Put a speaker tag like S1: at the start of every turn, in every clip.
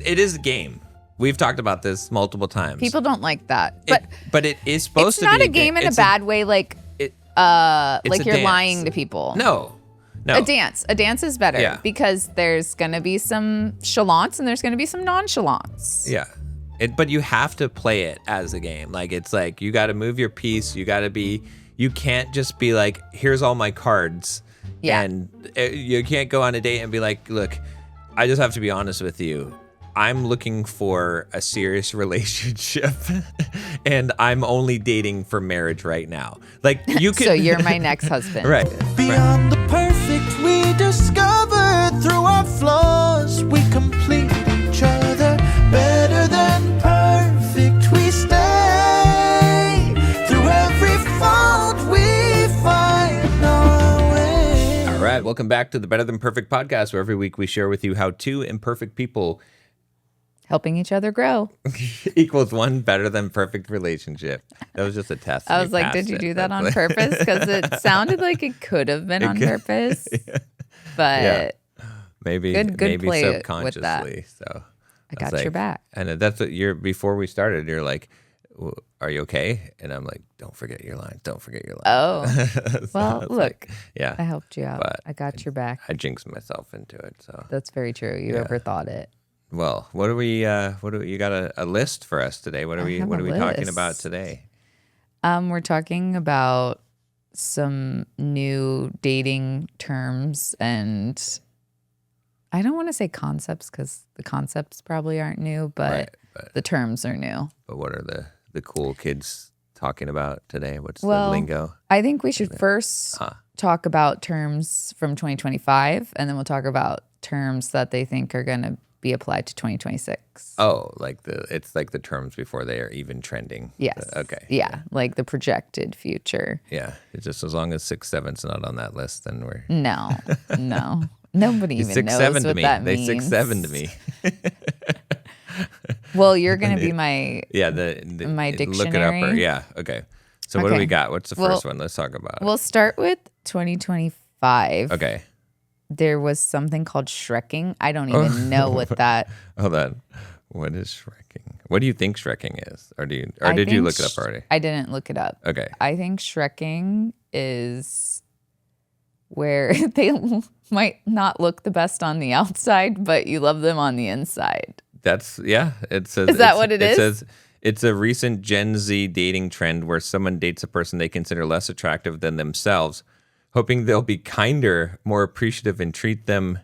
S1: it is a game. We've talked about this multiple times.
S2: People don't like that.
S1: But it is supposed to be
S2: It's not a game in a bad way, like you're lying to people.
S1: No.
S2: A dance. A dance is better because there's going to be some chalants and there's going to be some nonchalance.
S1: Yeah. But you have to play it as a game. Like, it's like you got to move your piece. You can't just be like, here's all my cards.
S2: Yeah.
S1: And you can't go on a date and be like, look, I just have to be honest with you. I'm looking for a serious relationship and I'm only dating for marriage right now. Like, you can.
S2: So you're my next husband.
S1: Right.
S3: Beyond the perfect we discover, through our flaws we complete each other. Better than perfect we stay. Through every fault we find our way.
S1: All right. Welcome back to the Better Than Perfect podcast, where every week we share with you how two imperfect people
S2: helping each other grow
S1: equals one better than perfect relationship. That was just a test.
S2: I was like, did you do that on purpose? Because it sounded like it could have been on purpose. Yeah. But
S1: maybe
S2: play
S1: subconsciously.
S2: With that.
S1: So
S2: I got your back.
S1: And that's what before we started, you're like, are you okay? And I'm like, don't forget your lines. Don't forget your lines.
S2: Oh,
S1: so
S2: well, look,
S1: like, yeah,
S2: I helped you out.
S1: But
S2: I got your back.
S1: I jinxed myself into it. So
S2: that's very true. You overthought it.
S1: Well, you got a list for us today? What are we talking about today?
S2: We're talking about some new dating terms, and I don't want to say concepts because the concepts probably aren't new, but the terms are new.
S1: But what are the cool kids talking about today? What's the lingo?
S2: I think we should first talk about terms from 2025, and then we'll talk about terms that they think are going to be applied to 2026.
S1: Oh, it's like the terms before they are even trending.
S2: Yes.
S1: Okay.
S2: Yeah, like the projected future.
S1: Yeah, it's just as long as 6'7's not on that list, then we're
S2: no. Nobody even knows what that means.
S1: They 6'7 to me.
S2: Well, you're gonna be my my dictionary.
S1: Look it up. Yeah. Okay. So what do we got? What's the first one? Let's talk about it.
S2: We'll start with 2025.
S1: Okay.
S2: There was something called Shrek-ing. I don't even know what that.
S1: Hold on. What is Shrek-ing? What do you think Shrek-ing is? Or did you look it up already?
S2: I didn't look it up.
S1: Okay.
S2: I think Shrek-ing is where they might not look the best on the outside, but you love them on the inside.
S1: It says.
S2: Is that what it is?
S1: It says it's a recent Gen Z dating trend where someone dates a person they consider less attractive than themselves, hoping they'll be kinder, more appreciative, and treat them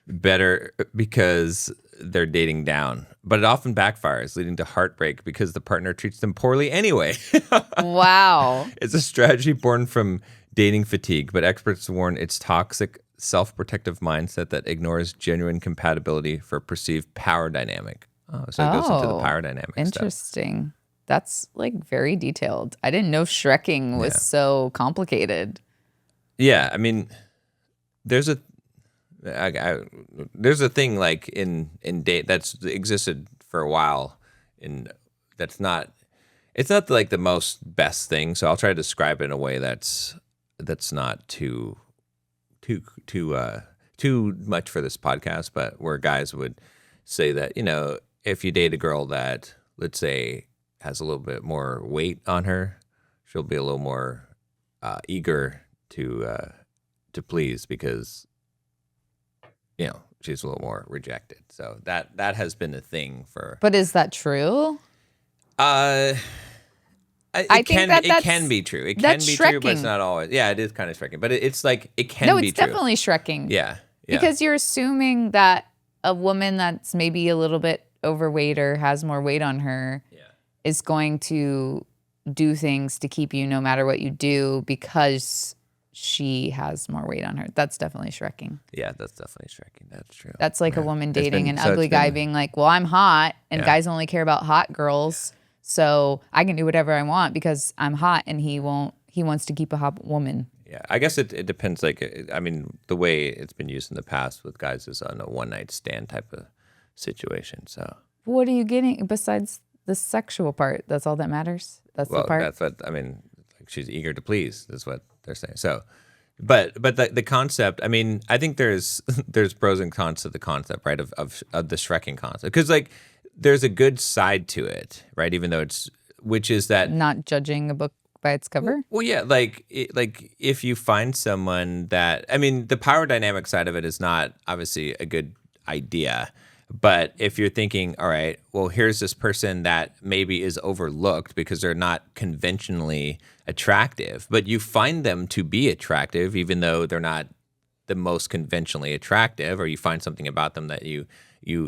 S1: better because they're dating down. But it often backfires, leading to heartbreak because the partner treats them poorly anyway.
S2: Wow.
S1: It's a strategy born from dating fatigue, but experts warn it's toxic, self-protective mindset that ignores genuine compatibility for perceived power dynamic. Oh, so it goes into the power dynamic
S2: interesting stuff. That's like very detailed. I didn't know Shrek-ing was so complicated.
S1: Yeah, I mean, there's a thing like in date that's existed for a while, it's not like the most best thing. So I'll try to describe it in a way that's not too much for this podcast, but where guys would say that, if you date a girl that, let's say, has a little bit more weight on her, she'll be a little more eager to please because she's a little more rejected. So that has been a thing for.
S2: But is that true?
S1: It can be true. It can be true, but it's not always. Yeah, it is kind of Shrek-ing, but it's like it can be true.
S2: No, it's definitely Shrek-ing.
S1: Yeah.
S2: Because you're assuming that a woman that's maybe a little bit overweight or has more weight on her is going to do things to keep you no matter what you do because she has more weight on her. That's definitely Shrek-ing.
S1: Yeah, that's definitely Shrek-ing. That's true.
S2: That's like a woman dating an ugly guy being like, well, I'm hot, and guys only care about hot girls, so I can do whatever I want because I'm hot, and he wants to keep a hot woman.
S1: Yeah, I guess it depends. Like, I mean, the way it's been used in the past with guys is on a one-night stand type of situation. So
S2: what are you getting besides the sexual part? That's all that matters? That's the part?
S1: That's what, I mean, like she's eager to please is what they're saying. So But the concept, I mean, I think there's pros and cons to the concept, right? Of the Shrek-ing concept, because like there's a good side to it, right? Even though which is that
S2: Not judging a book by its cover.
S1: well, yeah, like if you find someone that, I mean, the power dynamic side of it is not obviously a good idea. But if you're thinking, all right, well, here's this person that maybe is overlooked because they're not conventionally attractive, but you find them to be attractive, even though they're not the most conventionally attractive, or you find something about them that you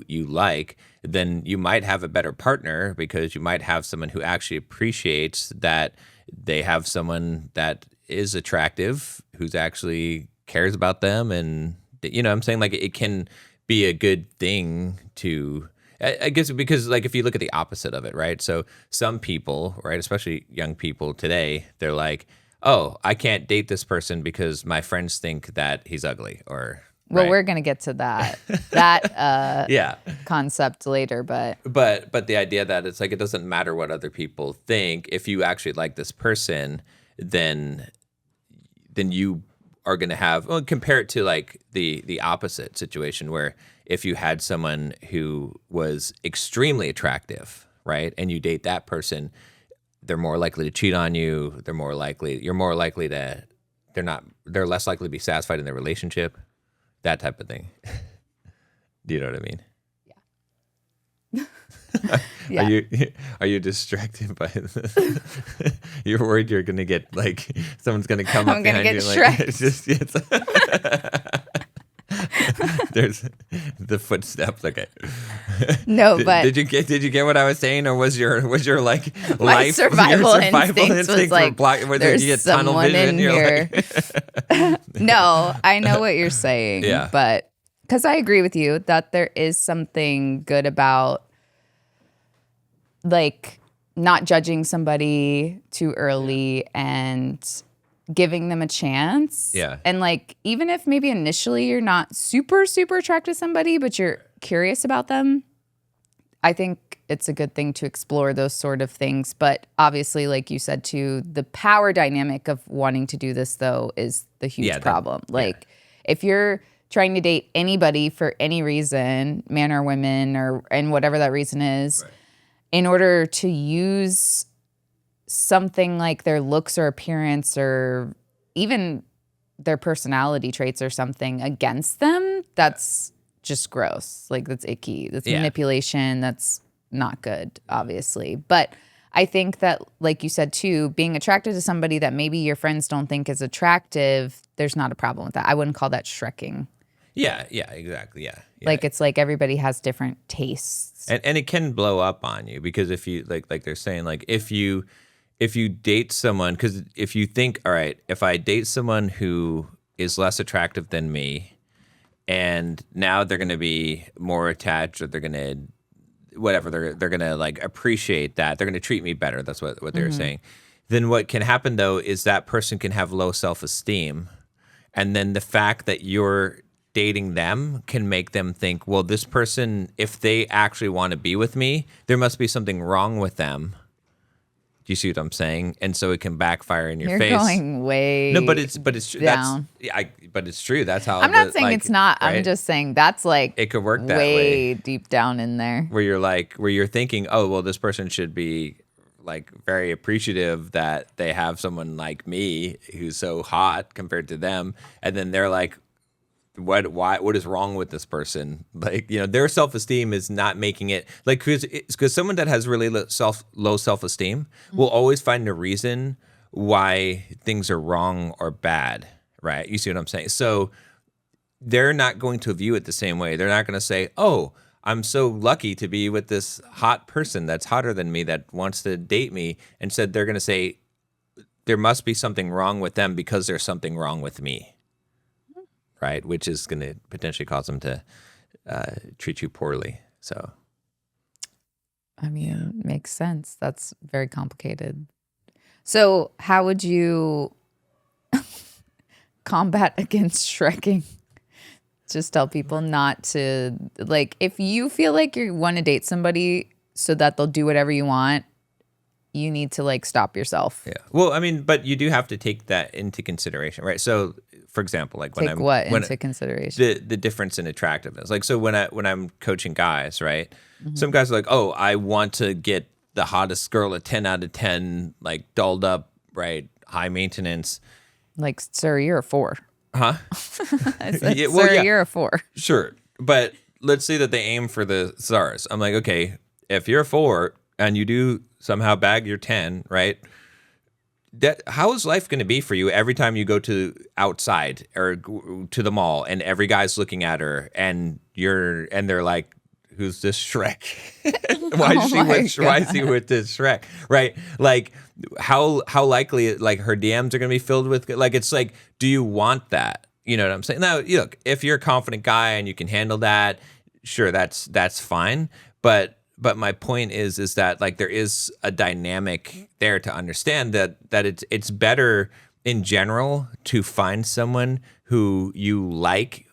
S1: like, then you might have a better partner because you might have someone who actually appreciates that they have someone that is attractive, who's actually cares about them. And, you know what I'm saying? Like it can be a good thing to, I guess, because like if you look at the opposite of it, right? So some people, right, especially young people today, they're like, oh, I can't date this person because my friends think that he's ugly, or
S2: Well,
S1: right?
S2: we're gonna get to that
S1: Yeah.
S2: concept later, but
S1: But the idea that it's like it doesn't matter what other people think. If you actually like this person, then you are going to have, well, compare it to like the opposite situation where if you had someone who was extremely attractive, right, and you date that person, they're more likely to cheat on you. You're more likely to, they're less likely to be satisfied in their relationship, that type of thing. Do you know what I mean?
S2: yeah.
S1: Are you distracted by you're worried you're gonna get like someone's gonna come up
S2: I'm gonna
S1: behind
S2: get
S1: you like
S2: Shrek.
S1: there's the footsteps. Okay.
S2: No, but
S1: did you get what I was saying, or was your like
S2: my
S1: life
S2: survival
S1: your
S2: instincts was like,
S1: there's
S2: there's someone in here. No, I know what you're saying,
S1: Yeah.
S2: but because I agree with you that there is something good about like not judging somebody too early and giving them a chance.
S1: Yeah.
S2: And like, even if maybe initially you're not super, super attracted to somebody, but you're curious about them, I think it's a good thing to explore those sort of things. But obviously, like you said too, the power dynamic of wanting to do this though is the huge problem. Like if you're trying to date anybody for any reason, man or women, and whatever that reason is, right, in order to use something like their looks or appearance or even their personality traits or something against them, that's just gross. Like that's icky. That's manipulation. That's not good, obviously. But I think that, like you said too, being attracted to somebody that maybe your friends don't think is attractive, there's not a problem with that. I wouldn't call that Shrek-ing.
S1: Yeah, exactly. Yeah.
S2: Like it's like everybody has different tastes.
S1: And it can blow up on you because if you like they're saying, like if you date someone, because if you think, all right, if I date someone who is less attractive than me, and now they're going to be more attached, or they're going to whatever, they're going to like appreciate that, they're going to treat me better. That's what they're saying. Then what can happen though is that person can have low self-esteem, and then the fact that you're dating them can make them think, well, this person, if they actually want to be with me, there must be something wrong with them. Do you see what I'm saying? And so it can backfire in your face.
S2: You're going way
S1: no, but it's true.
S2: Down.
S1: But it's true. That's how.
S2: I'm not saying it's not. Right? I'm just saying that's like
S1: it could work that
S2: way deep down in there.
S1: Where you're thinking, oh, well, this person should be like very appreciative that they have someone like me who's so hot compared to them, and then they're like, what is wrong with this person? Like, you know, their self-esteem is not making it, like, because someone that has really low self-esteem will always find a reason why things are wrong or bad, right? You see what I'm saying? So they're not going to view it the same way. They're not going to say, oh, I'm so lucky to be with this hot person that's hotter than me that wants to date me. Instead, they're going to say there must be something wrong with them because there's something wrong with me. Right, which is going to potentially cause them to treat you poorly. So,
S2: I mean, it makes sense. That's very complicated. So, how would you combat against Shrek-ing? Just tell people not to, like, if you feel like you want to date somebody so that they'll do whatever you want, you need to like stop yourself.
S1: Yeah. Well, I mean, but you do have to take that into consideration, right? So, for example, like when
S2: Take what into consideration?
S1: the difference in attractiveness. Like, so when I'm coaching guys, right? Some guys are like, oh, I want to get the hottest girl, a 10 out of 10, like dolled up, right? High maintenance.
S2: Like, sir, you're a 4.
S1: Huh?
S2: I said, sir, you're a 4.
S1: Sure. But let's say that they aim for the stars. I'm like, okay, if you're a 4 and you do somehow bag your 10, right? How is life going to be for you every time you go to outside or to the mall and every guy's looking at her and they're like, who's this Shrek? Why is he with this Shrek? Right? Like how likely like her DMs are going to be filled with, like, it's like, do you want that? You know what I'm saying? Now, look, if you're a confident guy and you can handle that, sure, that's fine. But my point is that like there is a dynamic there to understand that it's better in general to find someone who you like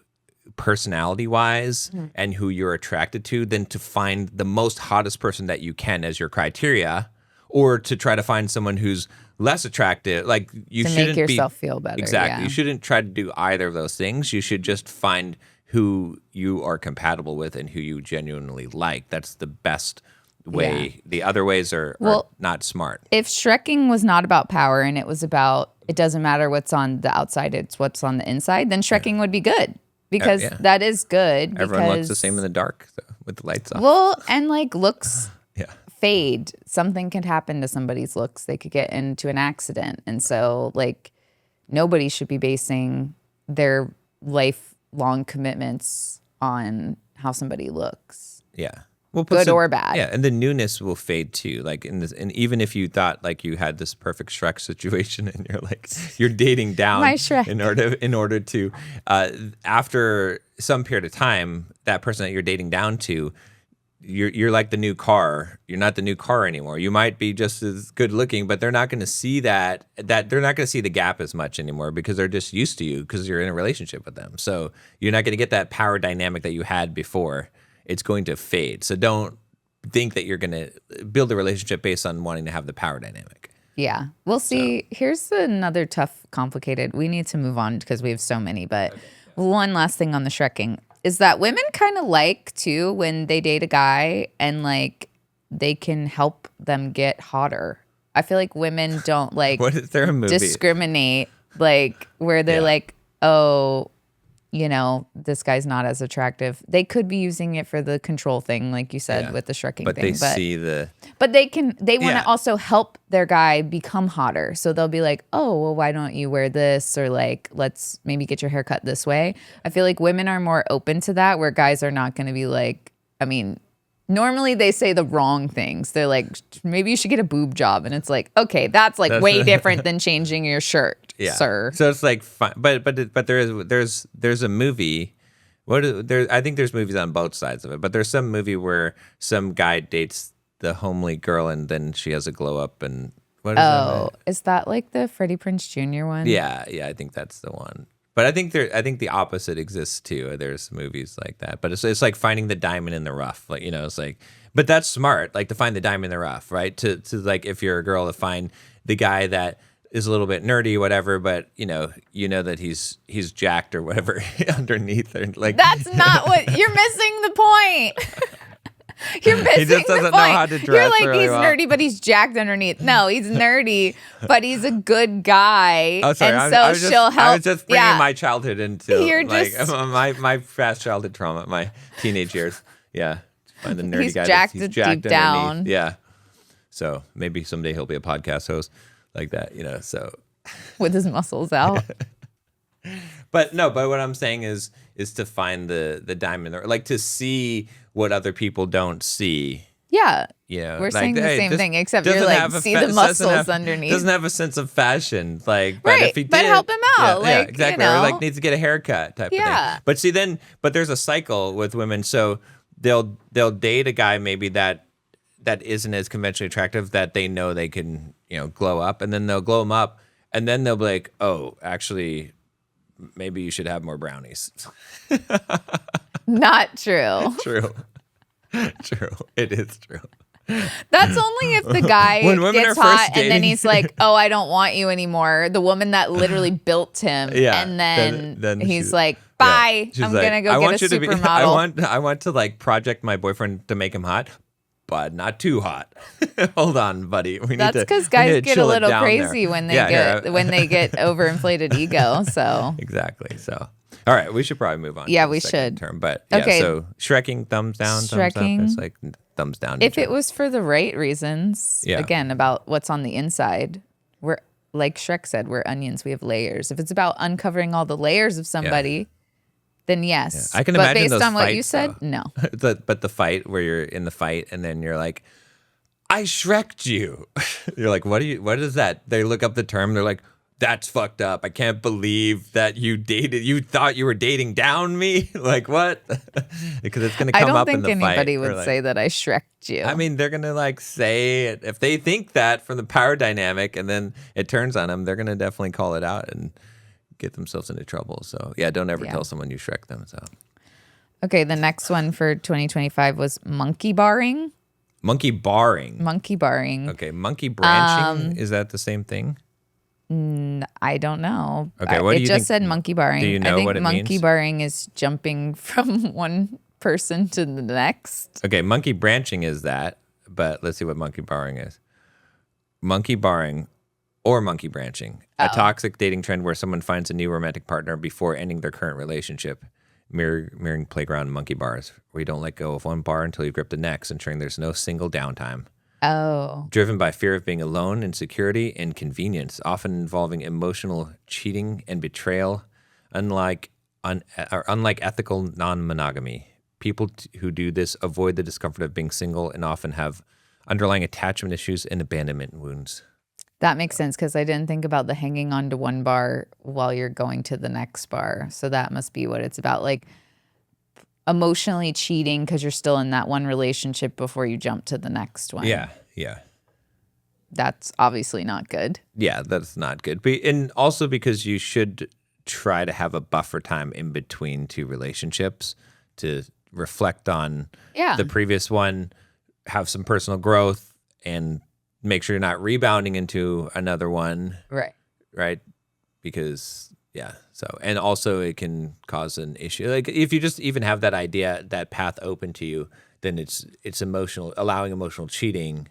S1: personality wise and who you're attracted to than to find the most hottest person that you can as your criteria, or to try to find someone who's less attractive. Like you
S2: to
S1: shouldn't
S2: make yourself feel better.
S1: Exactly.
S2: Yeah.
S1: You shouldn't try to do either of those things. You should just find who you are compatible with and who you genuinely like. That's the best way.
S2: Yeah.
S1: The other ways are not smart.
S2: If Shrek-ing was not about power and it was about, it doesn't matter what's on the outside, it's what's on the inside, then Shrek-ing would be good. Because that is good.
S1: Everyone looks the same in the dark with the lights off.
S2: Well, and like looks
S1: Yeah.
S2: fade. Something could happen to somebody's looks. They could get into an accident. And so like nobody should be basing their lifelong commitments on how somebody looks.
S1: Yeah. Well,
S2: good or bad.
S1: Yeah, and the newness will fade too. Like and even if you thought like you had this perfect Shrek situation, and you're dating down
S2: My Shrek.
S1: in order to after some period of time, that person that you're dating down to, you're like the new car. You're not the new car anymore. You might be just as good looking, but they're not going to see that they're not going to see the gap as much anymore because they're just used to you because you're in a relationship with them. So you're not going to get that power dynamic that you had before. It's going to fade. So don't think that you're going to build a relationship based on wanting to have the power dynamic.
S2: Yeah. We'll see. Here's another tough, complicated. We need to move on because we have so many. But one last thing on the Shrek-ing is that women kind of like, too, when they date a guy and, like, they can help them get hotter. I feel like women don't, like,
S1: What is there a movie?
S2: discriminate, like, where they're like, oh, you know, this guy's not as attractive. They could be using it for the control thing, like you said, with the Shrek-ing
S1: but
S2: thing.
S1: But
S2: they want to also help their guy become hotter. So they'll be like, oh, well, why don't you wear this? Or like, let's maybe get your hair cut this way. I feel like women are more open to that, where guys are not going to be like, I mean, normally they say the wrong things. They're like, maybe you should get a boob job. And it's like, okay, that's like way different than changing your shirt, sir.
S1: So it's like, fine. But there's a movie. I think there's movies on both sides of it. But there's some movie where some guy dates the homely girl and then she has a glow up and what is that?
S2: Oh, is that like the Freddie Prinze Jr. one?
S1: Yeah, I think that's the one. But I think the opposite exists too. There's movies like that, but it's like finding the diamond in the rough. Like, you know, it's like, but that's smart. Like to find the diamond in the rough, right? To like, if you're a girl, to find the guy that is a little bit nerdy, whatever, but you know that he's jacked or whatever underneath, or like
S2: that's not what you're missing the point. You're missing
S1: he just doesn't
S2: the
S1: know
S2: point.
S1: how to dress.
S2: You're like,
S1: really
S2: he's
S1: well.
S2: nerdy, but he's jacked underneath. No, he's nerdy, but he's a good guy.
S1: Oh, sorry.
S2: And
S1: I was
S2: she'll help.
S1: I was just bringing my childhood into
S2: You're
S1: like
S2: just-
S1: my past childhood trauma, my teenage years. Yeah, find the nerdy
S2: He's
S1: guy.
S2: jacked
S1: He's
S2: deep
S1: jacked
S2: down.
S1: underneath. Yeah. So maybe someday he'll be a podcast host like that. You know. So.
S2: With his muscles out.
S1: But what I'm saying is to find the diamond, or like to see what other people don't see.
S2: Yeah.
S1: Yeah,
S2: We're
S1: like,
S2: saying the
S1: hey,
S2: same
S1: this
S2: thing, except
S1: doesn't
S2: you're like,
S1: have a
S2: see
S1: fa-
S2: the
S1: doesn't
S2: muscles
S1: have-
S2: underneath.
S1: Doesn't have a sense of fashion, like. But
S2: Right,
S1: if he
S2: but
S1: did,
S2: help him out,
S1: yeah,
S2: like,
S1: exactly.
S2: you know.
S1: Or like needs to get a haircut type of thing. But see, but there's a cycle with women, so they'll date a guy maybe that isn't as conventionally attractive, that they know they can glow up, and then they'll glow them up, and then they'll be like, oh, actually, maybe you should have more brownies.
S2: Not true.
S1: True. True. It is true.
S2: That's only if the guy
S1: When women
S2: gets
S1: are first
S2: hot and then
S1: dating-
S2: he's like, "Oh, I don't want you anymore." The woman that literally built him,
S1: Yeah,
S2: and then he's
S1: she's-
S2: like,
S1: yeah.
S2: "Bye,
S1: She's
S2: I'm
S1: like,
S2: gonna go
S1: I
S2: get
S1: want
S2: a
S1: you to be.
S2: supermodel."
S1: I want to like project my boyfriend to make him hot, but not too hot. Hold on, buddy.
S2: That's because guys get a little crazy when they when they get overinflated ego. So
S1: exactly. So, all right, we should probably move on.
S2: Yeah,
S1: to the
S2: we
S1: second
S2: should.
S1: term, but yeah.
S2: Okay.
S1: So Shrek-ing, thumbs down, thumbs up.
S2: Shrek-ing.
S1: It's like thumbs down.
S2: if it was for the right reasons,
S1: Yeah.
S2: again about what's on the inside, we're like Shrek said, we're onions. We have layers. If it's about uncovering all the layers of somebody, then yes.
S1: I can
S2: but
S1: imagine
S2: based
S1: those
S2: on what you
S1: fights,
S2: said,
S1: though.
S2: no.
S1: But the fight where you're in the fight and then you're like, I Shrek'd you. You're like, what is that? They look up the term. They're like, that's fucked up. I can't believe that you thought you were dating down me. Like what? Because it's going to
S2: I
S1: come
S2: don't
S1: up in
S2: think
S1: the fight.
S2: anybody
S1: Or
S2: would
S1: like-
S2: say that I Shrek'd you.
S1: I mean, they're going to like say it. If they think that from the power dynamic and then it turns on them, they're going to definitely call it out and get themselves into trouble. So yeah, don't ever tell someone you Shrek them. So.
S2: Okay, the next one for 2025 was monkey barring.
S1: Monkey barring.
S2: Monkey barring.
S1: Okay, monkey branching. Is that the same thing?
S2: I don't know.
S1: Okay, what do
S2: it
S1: you
S2: just
S1: think-
S2: said monkey barring.
S1: do you know
S2: I think
S1: what it
S2: monkey
S1: means?
S2: barring is jumping from one person to the next.
S1: Okay, monkey branching is that, but let's see what monkey barring is. Monkey barring or monkey branching, a toxic dating trend where someone finds a new romantic partner before ending their current relationship. Mirroring playground monkey bars, where you don't let go of one bar until you grip the next, ensuring there's no single downtime.
S2: Oh,
S1: Driven by fear of being alone, insecurity, and convenience, often involving emotional cheating and betrayal. Unlike ethical non-monogamy, people who do this avoid the discomfort of being single and often have underlying attachment issues and abandonment wounds.
S2: that makes sense because I didn't think about the hanging on to one bar while you're going to the next bar. So that must be what it's about. Like emotionally cheating because you're still in that one relationship before you jump to the next one.
S1: Yeah.
S2: That's obviously not good.
S1: Yeah, that's not good. And also because you should try to have a buffer time in between two relationships to reflect on the previous one, have some personal growth, and make sure you're not rebounding into another one,
S2: Right.
S1: Because, and also it can cause an issue. Like if you just even have that idea, that path open to you, then it's emotional, allowing emotional cheating,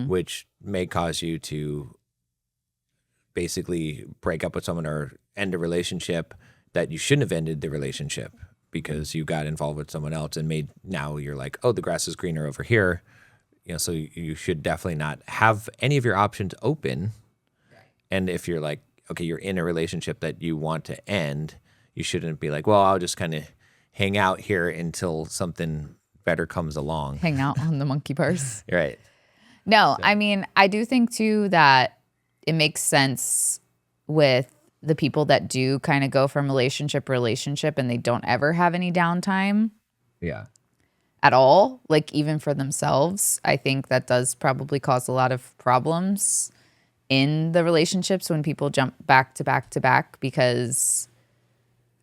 S1: which may cause you to basically break up with someone or end a relationship that you shouldn't have ended the relationship because you got involved with someone else and now you're like, oh, the grass is greener over here. So you should definitely not have any of your options open. And if you're like, okay, you're in a relationship that you want to end, you shouldn't be like, well, I'll just kind of hang out here until something better comes along.
S2: Hang out on the monkey bars.
S1: Right.
S2: No, I mean, I do think too that it makes sense with the people that do kind of go from relationship to relationship and they don't ever have any downtime
S1: Yeah.
S2: at all, like even for themselves. I think that does probably cause a lot of problems in the relationships when people jump back to back to back because,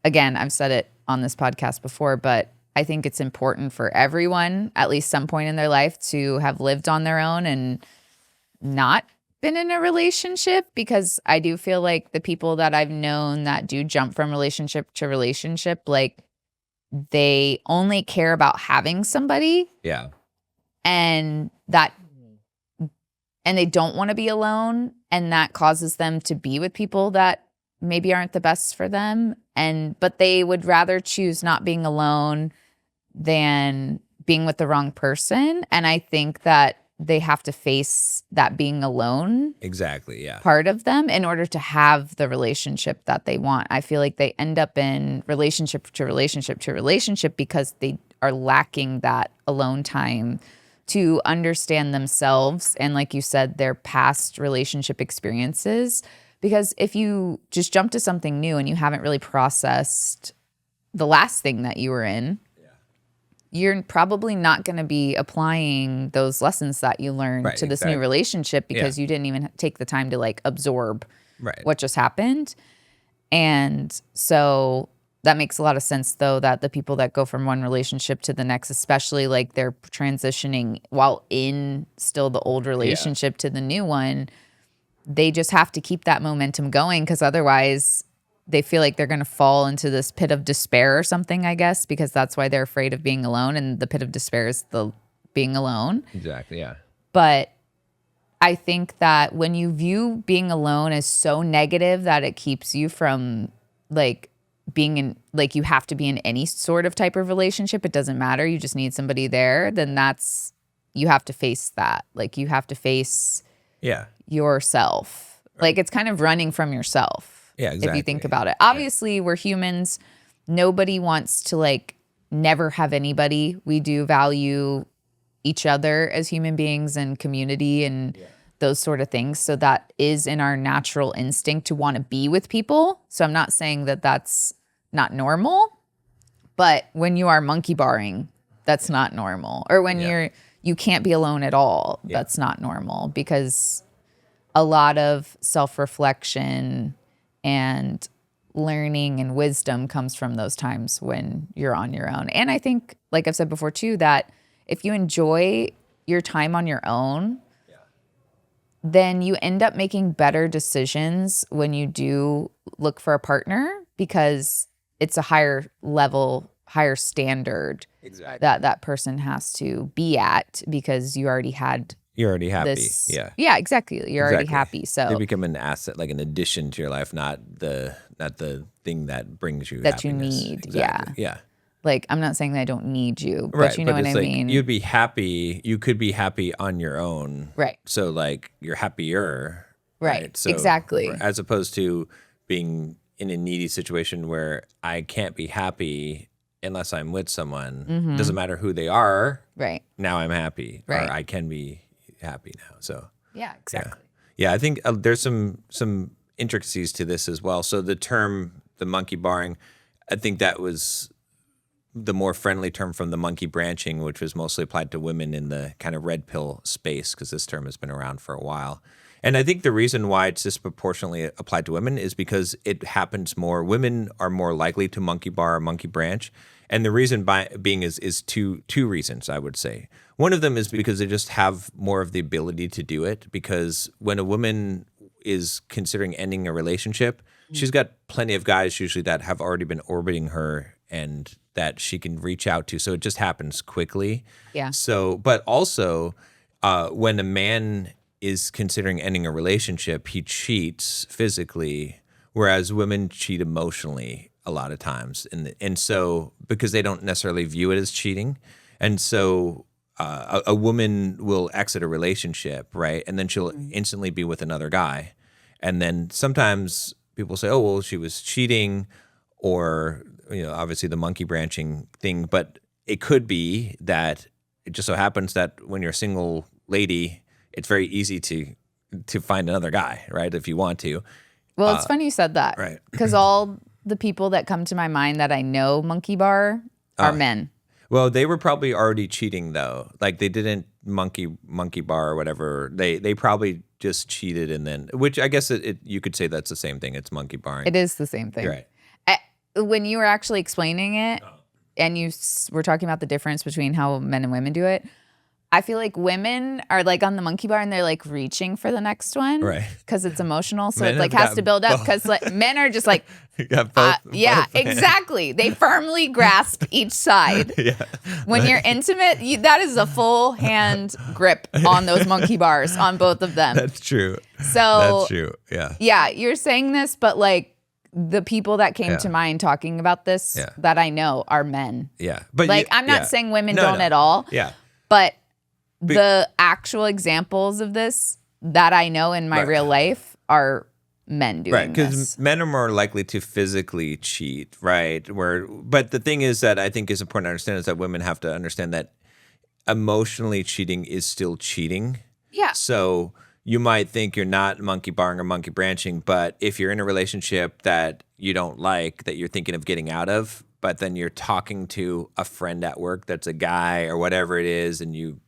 S2: again, I've said it on this podcast before, but I think it's important for everyone at least some point in their life to have lived on their own and not been in a relationship, because I do feel like the people that I've known that do jump from relationship to relationship, like they only care about having somebody
S1: Yeah.
S2: and they don't want to be alone, and that causes them to be with people that maybe aren't the best for them, but they would rather choose not being alone than being with the wrong person. And I think that they have to face that being alone
S1: Exactly. Yeah.
S2: part of them in order to have the relationship that they want. I feel like they end up in relationship to relationship to relationship because they are lacking that alone time to understand themselves and, like you said, their past relationship experiences. Because if you just jump to something new and you haven't really processed the last thing that you were in, you're probably not going to be applying those lessons that you learned to this new relationship because you didn't even take the time to like absorb what just happened. And so that makes a lot of sense, though, that the people that go from one relationship to the next, especially like they're transitioning while in still the old relationship to the new one, they just have to keep that momentum going, because otherwise they feel like they're going to fall into this pit of despair or something, I guess, because that's why they're afraid of being alone. And the pit of despair is the being alone.
S1: Exactly. Yeah.
S2: But I think that when you view being alone as so negative that it keeps you from like being in, like you have to be in any sort of type of relationship, it doesn't matter, you just need somebody there, then that's, you have to face that. Like you have to face yourself. Like it's kind of running from yourself.
S1: Yeah, exactly.
S2: If you think about it. Obviously, we're humans. Nobody wants to like never have anybody. We do value each other as human beings and community and those sort of things. So that is in our natural instinct to want to be with people. So I'm not saying that that's not normal, but when you are monkey barring, that's not normal. Or when you can't be alone at all, that's not normal, because a lot of self-reflection and learning and wisdom comes from those times when you're on your own. And I think, like I've said before too, that if you enjoy your time on your own, then you end up making better decisions when you do look for a partner, because it's a higher level, higher standard that person has to be at, because you're already happy. Yeah, exactly. You're already happy. So
S1: they become an asset, like an addition to your life, not the thing that brings you
S2: that
S1: happiness.
S2: You need.
S1: Exactly. Yeah.
S2: Like, I'm not saying that I don't need you, but you know what I mean?
S1: You'd be happy. You could be happy on your own.
S2: Right.
S1: So like you're happier.
S2: Right.
S1: So,
S2: exactly.
S1: As opposed to being in a needy situation where I can't be happy unless I'm with someone. Doesn't matter who they are.
S2: Right.
S1: Now I'm happy.
S2: Right.
S1: Or I can be happy now. So
S2: yeah, exactly.
S1: Yeah, I think there's some intricacies to this as well. So the term, the monkey barring, I think that was the more friendly term from the monkey branching, which was mostly applied to women in the kind of red pill space, because this term has been around for a while. And I think the reason why it's disproportionately applied to women is because it happens more. Women are more likely to monkey bar or monkey branch. And the reason being is two reasons, I would say. One of them is because they just have more of the ability to do it, because when a woman is considering ending a relationship, she's got plenty of guys usually that have already been orbiting her and that she can reach out to. So it just happens quickly.
S2: Yeah.
S1: So, but also when a man is considering ending a relationship, he cheats physically, whereas women cheat emotionally a lot of times. And so, because they don't necessarily view it as cheating. And so a woman will exit a relationship, right? And then she'll instantly be with another guy. And then sometimes people say, oh, well, she was cheating, or, you know, obviously the monkey branching thing. But it could be that it just so happens that when you're a single lady, it's very easy to find another guy, right? If you want to.
S2: Well, it's funny you said that.
S1: Right.
S2: Because all the people that come to my mind that I know monkey bar are men.
S1: Well, they were probably already cheating though. Like they didn't monkey bar or whatever. They probably just cheated, and then, which I guess you could say that's the same thing. It's monkey barring.
S2: It is the same thing.
S1: You're right.
S2: When you were actually explaining it, and you were talking about the difference between how men and women do it, I feel like women are like on the monkey bar and they're like reaching for the next one,
S1: right?
S2: Because it's emotional, so
S1: Men
S2: it like has to build up. Because like men are just like, both exactly. They firmly grasp each side.
S1: Yeah.
S2: When you're intimate, that is a full hand grip on those monkey bars on both of them.
S1: That's true.
S2: So
S1: that's true. Yeah.
S2: Yeah, you're saying this, but like the people that came to mind talking about this that I know are men.
S1: Yeah, but
S2: like I'm not saying women don't at all.
S1: Yeah,
S2: but the actual examples of this that I know in my real life are men doing this.
S1: Because men are more likely to physically cheat, right? But the thing is that I think is important to understand is that women have to understand that emotionally cheating is still cheating.
S2: Yeah.
S1: So you might think you're not monkey barring or monkey branching, but if you're in a relationship that you don't like, that you're thinking of getting out of, but then you're talking to a friend at work that's a guy or whatever it is, and you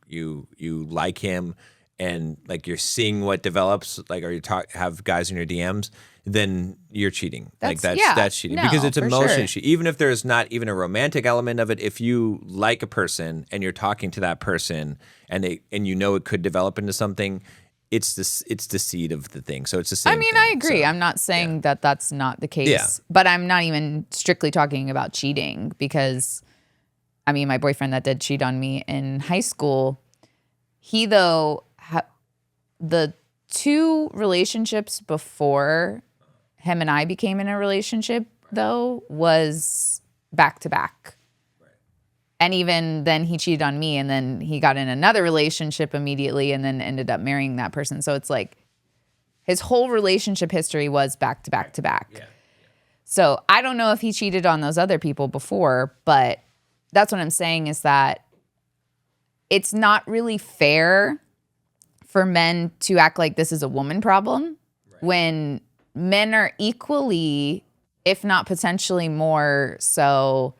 S1: like him, and like you're seeing what develops, like, or have guys in your DMs, then you're cheating. That's cheating
S2: no,
S1: because it's
S2: for
S1: emotionally
S2: sure.
S1: even if there's not even a romantic element of it. If you like a person and you're talking to that person and you know it could develop into something, it's the seed of the thing. So it's the same.
S2: I mean,
S1: thing.
S2: I agree.
S1: So,
S2: I'm not saying that that's not the case,
S1: Yeah.
S2: but I'm not even strictly talking about cheating because, I mean, my boyfriend that did cheat on me in high school, he though the 2 relationships before him and I became in a relationship though was back to back. And even then he cheated on me and then he got in another relationship immediately and then ended up marrying that person. So it's like his whole relationship history was back to back to back. Yeah. So I don't know if he cheated on those other people before, but that's what I'm saying is that it's not really fair for men to act like this is a woman problem when men are equally, if not potentially more so,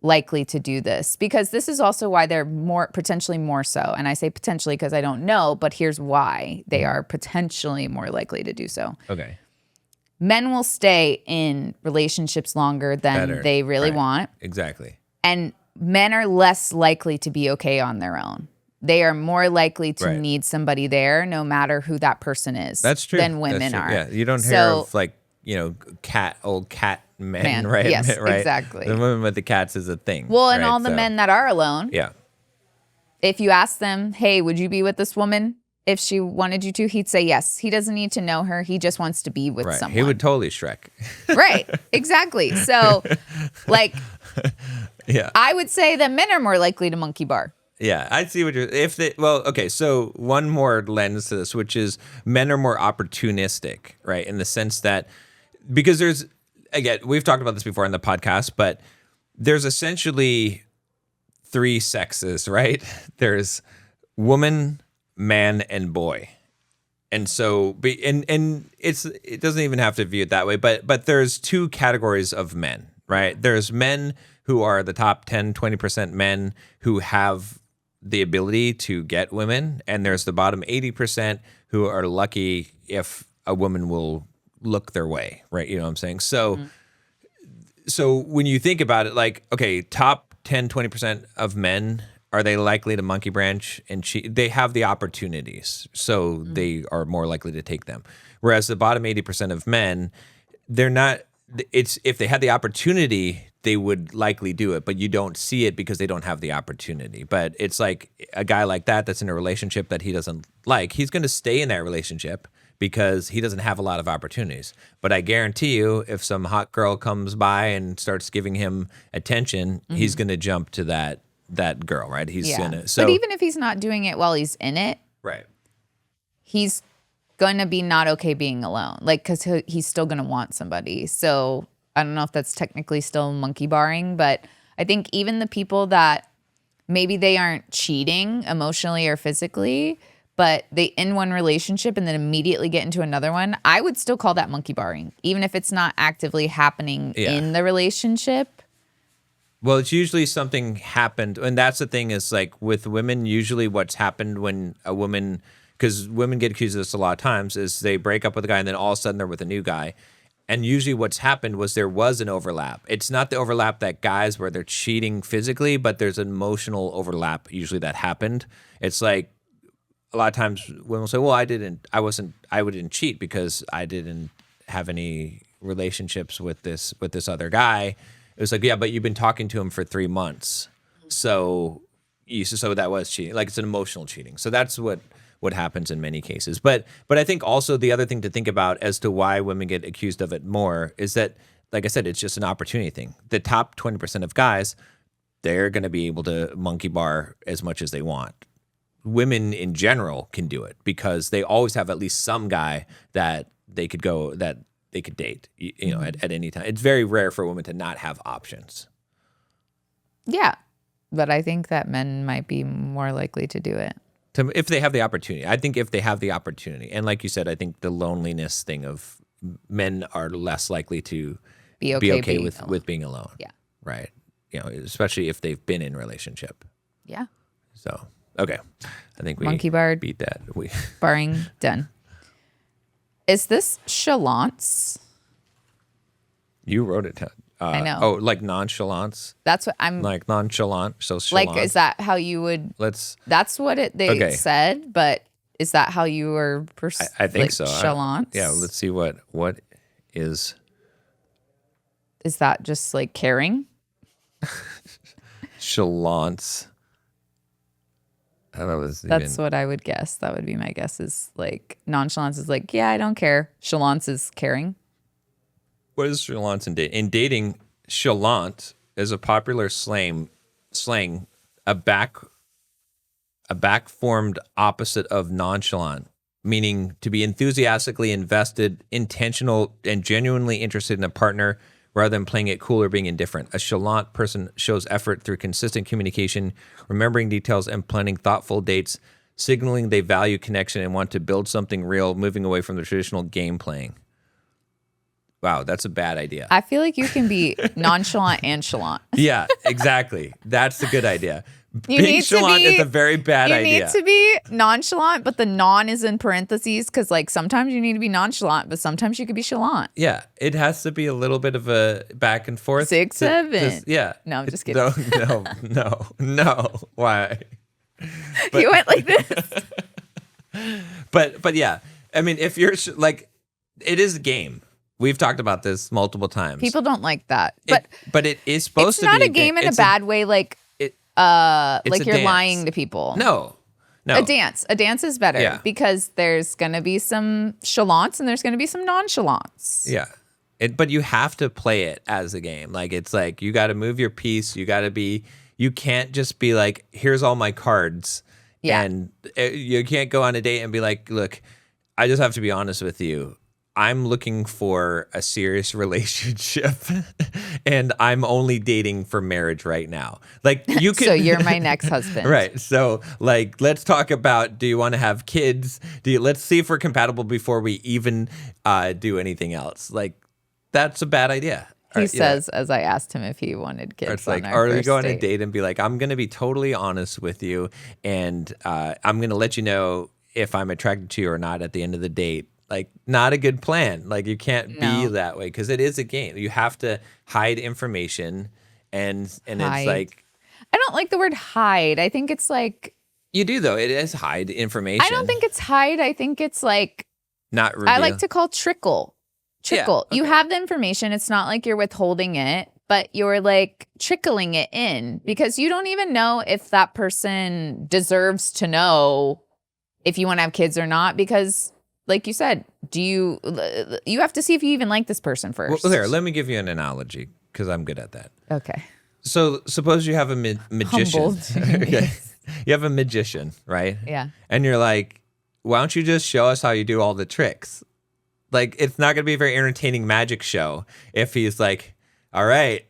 S2: likely to do this, because this is also why they're potentially more so. And I say potentially because I don't know, but here's why they are potentially more likely to do so.
S1: Okay.
S2: Men will stay in relationships longer than they really want.
S1: Exactly.
S2: And men are less likely to be okay on their own. They are more likely to need somebody there no matter who that person is.
S1: That's true.
S2: Than women are.
S1: Yeah. You don't hear of like, old cat men, right?
S2: Yes,
S1: right?
S2: exactly.
S1: The women with the cats is a thing.
S2: Well, and all the men that are alone.
S1: Yeah.
S2: If you ask them, hey, would you be with this woman if she wanted you to? He'd say yes. He doesn't need to know her. He just wants to be with someone.
S1: He would totally Shrek.
S2: Right. Exactly. So, like, I would say that men are more likely to monkey bar.
S1: Yeah, I see what you're. Okay. So one more lens to this, which is men are more opportunistic, right? In the sense that because again, we've talked about this before in the podcast, but there's essentially 3 sexes, right? There's woman, man, and boy. And so, and it doesn't even have to view it that way, but there's 2 categories of men, right? There's men who are the top 10, 20% men who have the ability to get women, and there's the bottom 80% who are lucky if a woman will look their way, right? You know what I'm saying? So, so when you think about it, like, okay, top 10, 20% of men, are they likely to monkey branch and cheat? They have the opportunities, so they are more likely to take them. Whereas the bottom 80% of men, they're not. It's if they had the opportunity, they would likely do it, but you don't see it because they don't have the opportunity. But it's like a guy like that's in a relationship that he doesn't like. He's going to stay in that relationship because he doesn't have a lot of opportunities. But I guarantee you, if some hot girl comes by and starts giving him attention, he's going to jump to that girl, right? He's in it. So,
S2: but even if he's not doing it while he's in it,
S1: right,
S2: he's going to be not okay being alone, like, because he's still going to want somebody. So I don't know if that's technically still monkey barring, but I think even the people that maybe they aren't cheating emotionally or physically, but they end one relationship and then immediately get into another one, I would still call that monkey barring, even if it's not actively happening in the relationship.
S1: Well, it's usually something happened, and that's the thing is like with women, usually what's happened when a woman, because women get accused of this a lot of times, is they break up with a guy and then all of a sudden they're with a new guy. And usually what's happened was there was an overlap. It's not the overlap that guys where they're cheating physically, but there's an emotional overlap usually that happened. It's like a lot of times women will say, well, I wouldn't cheat because I didn't have any relationships with this other guy. It was like, yeah, but you've been talking to him for 3 months. So that was cheating. Like it's an emotional cheating. So that's what happens in many cases. But I think also the other thing to think about as to why women get accused of it more is that, like I said, it's just an opportunity thing. The top 20% of guys, they're going to be able to monkey bar as much as they want. Women in general can do it because they always have at least some guy that they could date, you know, at any time. It's very rare for a woman to not have options.
S2: Yeah. But I think that men might be more likely to do it.
S1: If they have the opportunity. I think if they have the opportunity. And like you said, I think the loneliness thing of men are less likely to be okay with being alone.
S2: Yeah.
S1: Right. You know, especially if they've been in a relationship.
S2: Yeah.
S1: So, okay. I think we
S2: monkey barred,
S1: beat that.
S2: barring, done. Is this Shalant's?
S1: You wrote it down.
S2: I know.
S1: Oh, like nonchalance?
S2: That's what I'm
S1: Like nonchalant. So chalant.
S2: like. Is that how you would?
S1: Let's.
S2: That's what they
S1: Okay.
S2: said, but is that how you were?
S1: I think so.
S2: Shalant's.
S1: Yeah. Let's see what is.
S2: Is that just like caring?
S1: Chalance. I don't know if
S2: That's what I would guess. That would be my guess. Is like nonchalance is like, yeah, I don't care. Chalance is caring.
S1: What is chalance in dating? In dating, chalant is a popular slang, a back-formed opposite of nonchalant, meaning to be enthusiastically invested, intentional, and genuinely interested in a partner rather than playing it cool or being indifferent. A chalant person shows effort through consistent communication, remembering details, and planning thoughtful dates, signaling they value connection and want to build something real, moving away from the traditional game playing. Wow, that's a bad idea.
S2: I feel like you can be nonchalant and chalant.
S1: Yeah, exactly. That's a good idea.
S2: You
S1: Being
S2: need to
S1: chalant
S2: be-
S1: is a very bad
S2: You
S1: idea.
S2: need to be nonchalant, but the non is in parentheses because, like, sometimes you need to be nonchalant, but sometimes you could be chalant.
S1: Yeah, it has to be a little bit of a back and forth.
S2: 6, 7.
S1: Yeah.
S2: No, I'm just kidding.
S1: No. Why?
S2: You went like this.
S1: But yeah, I mean, if you're like, it is a game. We've talked about this multiple times.
S2: People don't like that, but
S1: but it is supposed
S2: it's
S1: to
S2: not
S1: be
S2: a game in a
S1: It's
S2: bad way. Like,
S1: it's
S2: like
S1: a
S2: you're
S1: dance.
S2: lying to people.
S1: No.
S2: A dance is better
S1: Yeah.
S2: because there's gonna be some chalants and there's gonna be some nonchalants.
S1: Yeah. But you have to play it as a game. Like, it's like, you got to move your piece. You can't just be like, here's all my cards.
S2: Yeah.
S1: And you can't go on a date and be like, look, I just have to be honest with you. I'm looking for a serious relationship and I'm only dating for marriage right now. Like, you can.
S2: So you're my next husband.
S1: Right. So, like, let's talk about, do you want to have kids? Let's see if we're compatible before we even do anything else. Like, that's a bad idea.
S2: He says, as I asked him if he wanted kids.
S1: Or it's like,
S2: on our
S1: or you
S2: first
S1: go on
S2: date.
S1: a date and be like, I'm going to be totally honest with you, and I'm going to let you know if I'm attracted to you or not at the end of the date. Like, not a good plan. Like, you can't be
S2: No.
S1: that way because it is a game. You have to hide information, and
S2: Hide.
S1: it's like,
S2: I don't like the word hide. I think it's like,
S1: you do though. It is hide information.
S2: I don't think it's hide. I think it's like,
S1: not reveal.
S2: I like to call trickle. Trickle.
S1: Yeah,
S2: You
S1: okay.
S2: have the information. It's not like you're withholding it, but you're like trickling it in because you don't even know if that person deserves to know if you want to have kids or not. Because, like you said, you have to see if you even like this person first.
S1: Well, here, let me give you an analogy because I'm good at that.
S2: Okay.
S1: So suppose you have a magician.
S2: Humbled.
S1: Okay. You have a magician, right?
S2: Yeah.
S1: And you're like, why don't you just show us how you do all the tricks? Like, it's not going to be a very entertaining magic show if he's like, all right,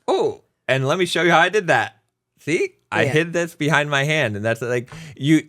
S1: oh, and let me show you how I did that. See, I
S2: Yeah.
S1: hid this behind my hand. And that's like,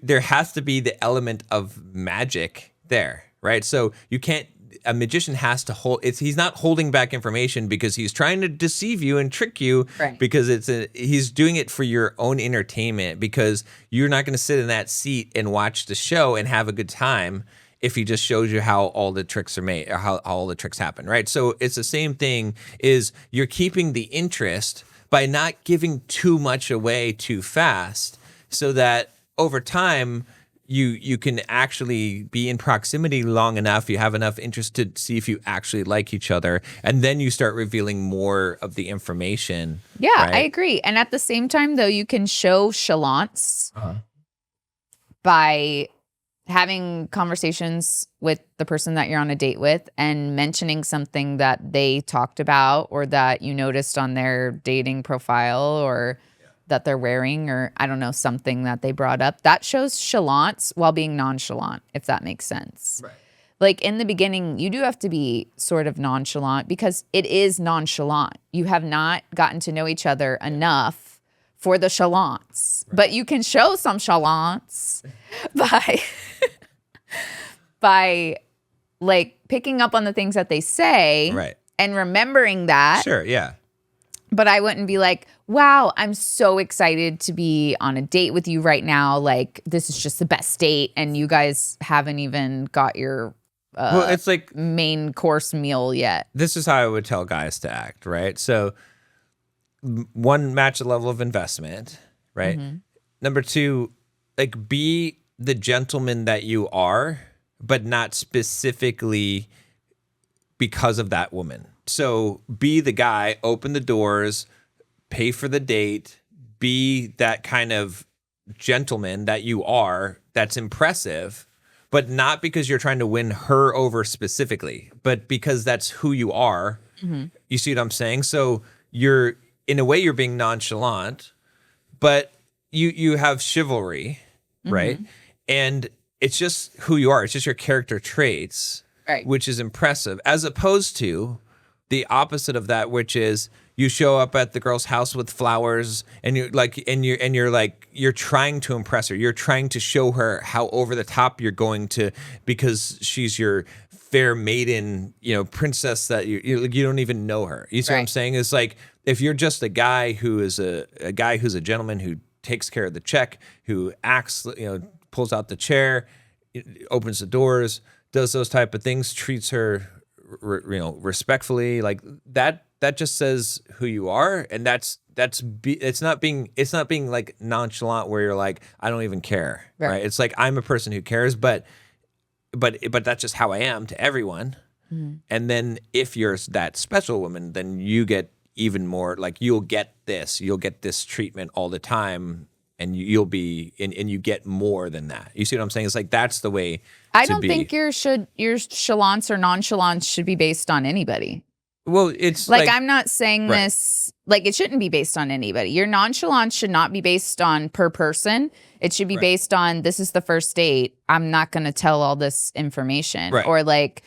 S1: there has to be the element of magic there, right? So you can't, a magician has to he's not holding back information because he's trying to deceive you and trick you,
S2: Right.
S1: because he's doing it for your own entertainment, because you're not going to sit in that seat and watch the show and have a good time if he just shows you how all the tricks are made or how all the tricks happen, right? So it's the same thing, is you're keeping the interest by not giving too much away too fast, so that over time you can actually be in proximity long enough, you have enough interest to see if you actually like each other, and then you start revealing more of the information.
S2: Yeah,
S1: right?
S2: I agree. And at the same time, though, you can show chalants by having conversations with the person that you're on a date with and mentioning something that they talked about or that you noticed on their dating profile or that they're wearing, or I don't know, something that they brought up. That shows chalants while being nonchalant, if that makes sense.
S1: Right.
S2: Like, in the beginning, you do have to be sort of nonchalant because it is nonchalant. You have not gotten to know each other enough for the chalants. Right. But you can show some chalants by like picking up on the things that they say,
S1: Right.
S2: and remembering that.
S1: Sure, yeah.
S2: But I wouldn't be like, wow, I'm so excited to be on a date with you right now. Like, this is just the best date. And you guys haven't even got your
S1: well, it's like
S2: main course meal yet.
S1: this is how I would tell guys to act, right? So, one, match the level of investment, right? Number two, like be the gentleman that you are, but not specifically because of that woman. So be the guy, open the doors, pay for the date, be that kind of gentleman that you are that's impressive, but not because you're trying to win her over specifically, but because that's who you are. You see what I'm saying? So you're, in a way, you're being nonchalant, but you have chivalry, right? And it's just who you are. It's just your character traits,
S2: Right.
S1: which is impressive, as opposed to the opposite of that, which is you show up at the girl's house with flowers and you're trying to impress her. You're trying to show her how over the top you're going to, because she's your fair maiden, princess that you don't even know her. You see what I'm saying? It's like, if you're just a guy who is a guy who's a gentleman who takes care of the check, who acts, pulls out the chair, opens the doors, does those type of things, treats her, respectfully, like that just says who you are. And it's not being like nonchalant where you're like, I don't even care. Right. It's like, I'm a person who cares, but that's just how I am to everyone. And then if you're that special woman, then you get even more, like you'll get this treatment all the time, and you'll be and you get more than that. You see what I'm saying? It's like, that's the way
S2: I don't think your chalance or nonchalance should be based on anybody.
S1: Well, it's
S2: like I'm not saying this, like it shouldn't be based on anybody. Your nonchalance should not be based on per person. It should be based on, this is the first date, I'm not going to tell all this information. Or like,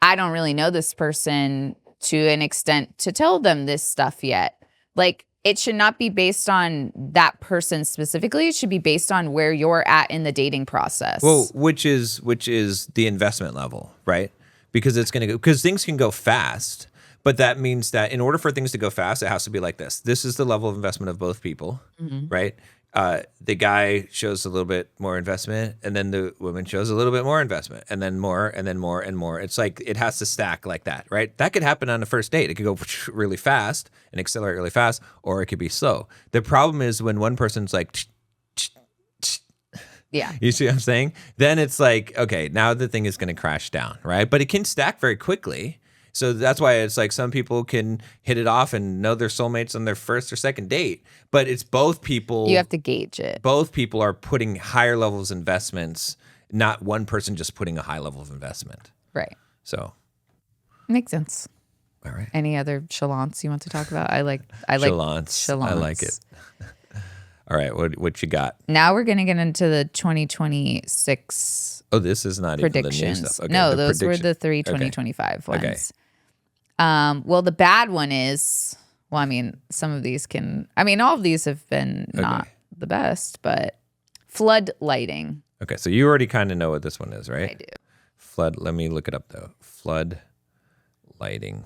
S2: I don't really know this person to an extent to tell them this stuff yet. Like, it should not be based on that person specifically. It should be based on where you're at in the dating process.
S1: Well, which is the investment level, right? Because because things can go fast, but that means that in order for things to go fast, it has to be like this. This is the level of investment of both people, right? The guy shows a little bit more investment, and then the woman shows a little bit more investment, and then more, and then more, and more. It's like, it has to stack like that, right? That could happen on a first date. It could go really fast and accelerate really fast, or it could be slow. The problem is when one person's like, you see what I'm saying? Then it's like, okay, now the thing is going to crash down, right? But it can stack very quickly. So that's why it's like some people can hit it off and know their soulmates on their first or second date, but it's both people.
S2: You have to gauge it.
S1: Both people are putting higher levels of investments, not one person just putting a high level of investment.
S2: Right.
S1: So.
S2: Makes sense.
S1: All right.
S2: Any other chalants you want to talk about? I like
S1: chalants. I like it. All right. What you got?
S2: Now we're going to get into the 2026
S1: Oh, this is not
S2: predictions.
S1: Even the new stuff. Okay,
S2: no, those were the three 2025 ones.
S1: Okay.
S2: Well, the bad one is, some of these all of these have been not the best, but floodlighting.
S1: Okay, so you already kind of know what this one is, right?
S2: I do.
S1: Let me look it up though. Floodlighting.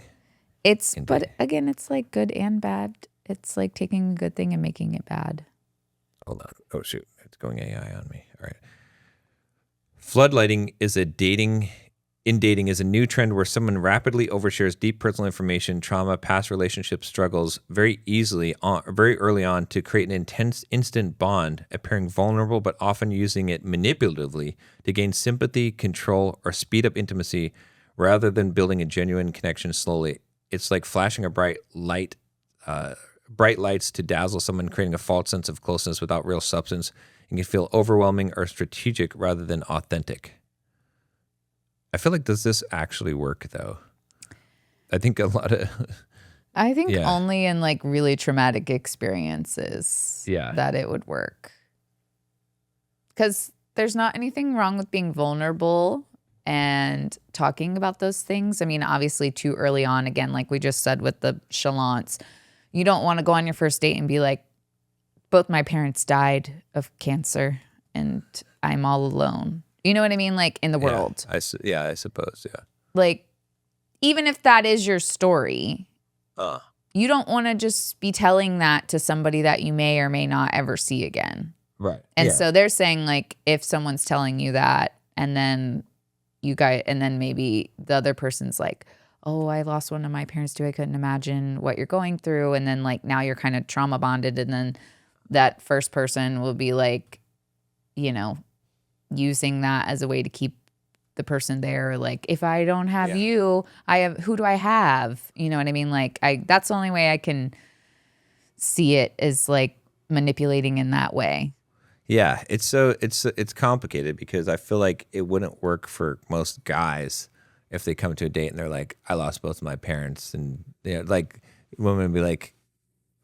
S2: But again, it's like good and bad. It's like taking a good thing and making it bad.
S1: Hold on. Oh shoot, it's going AI on me. All right. Floodlighting is dating is a new trend where someone rapidly overshares deep personal information, trauma, past relationship struggles very early on to create an intense instant bond, appearing vulnerable but often using it manipulatively to gain sympathy, control, or speed up intimacy rather than building a genuine connection slowly. It's like flashing a bright lights to dazzle someone, creating a false sense of closeness without real substance, and can feel overwhelming or strategic rather than authentic. I feel like, does this actually work though? I think
S2: only in like really traumatic experiences that it would work. Because there's not anything wrong with being vulnerable and talking about those things. Obviously too early on, again, like we just said with the chalants, you don't want to go on your first date and be like, both my parents died of cancer and I'm all alone. You know what I mean? Like in the world.
S1: I suppose. Yeah.
S2: Like, even if that is your story, you don't want to just be telling that to somebody that you may or may not ever see again.
S1: Right.
S2: And so they're saying, like, if someone's telling you that and then you guys, and then maybe the other person's like, oh, I lost one of my parents too. I couldn't imagine what you're going through. And then like now you're kind of trauma bonded. And then that first person will be like, you know, using that as a way to keep the person there. Like, if I don't have you, who do I have? You know what I mean? Like, that's the only way I can see it, is like manipulating in that way.
S1: Yeah, it's complicated because I feel like it wouldn't work for most guys if they come to a date and they're like, I lost both of my parents, and like women would be like,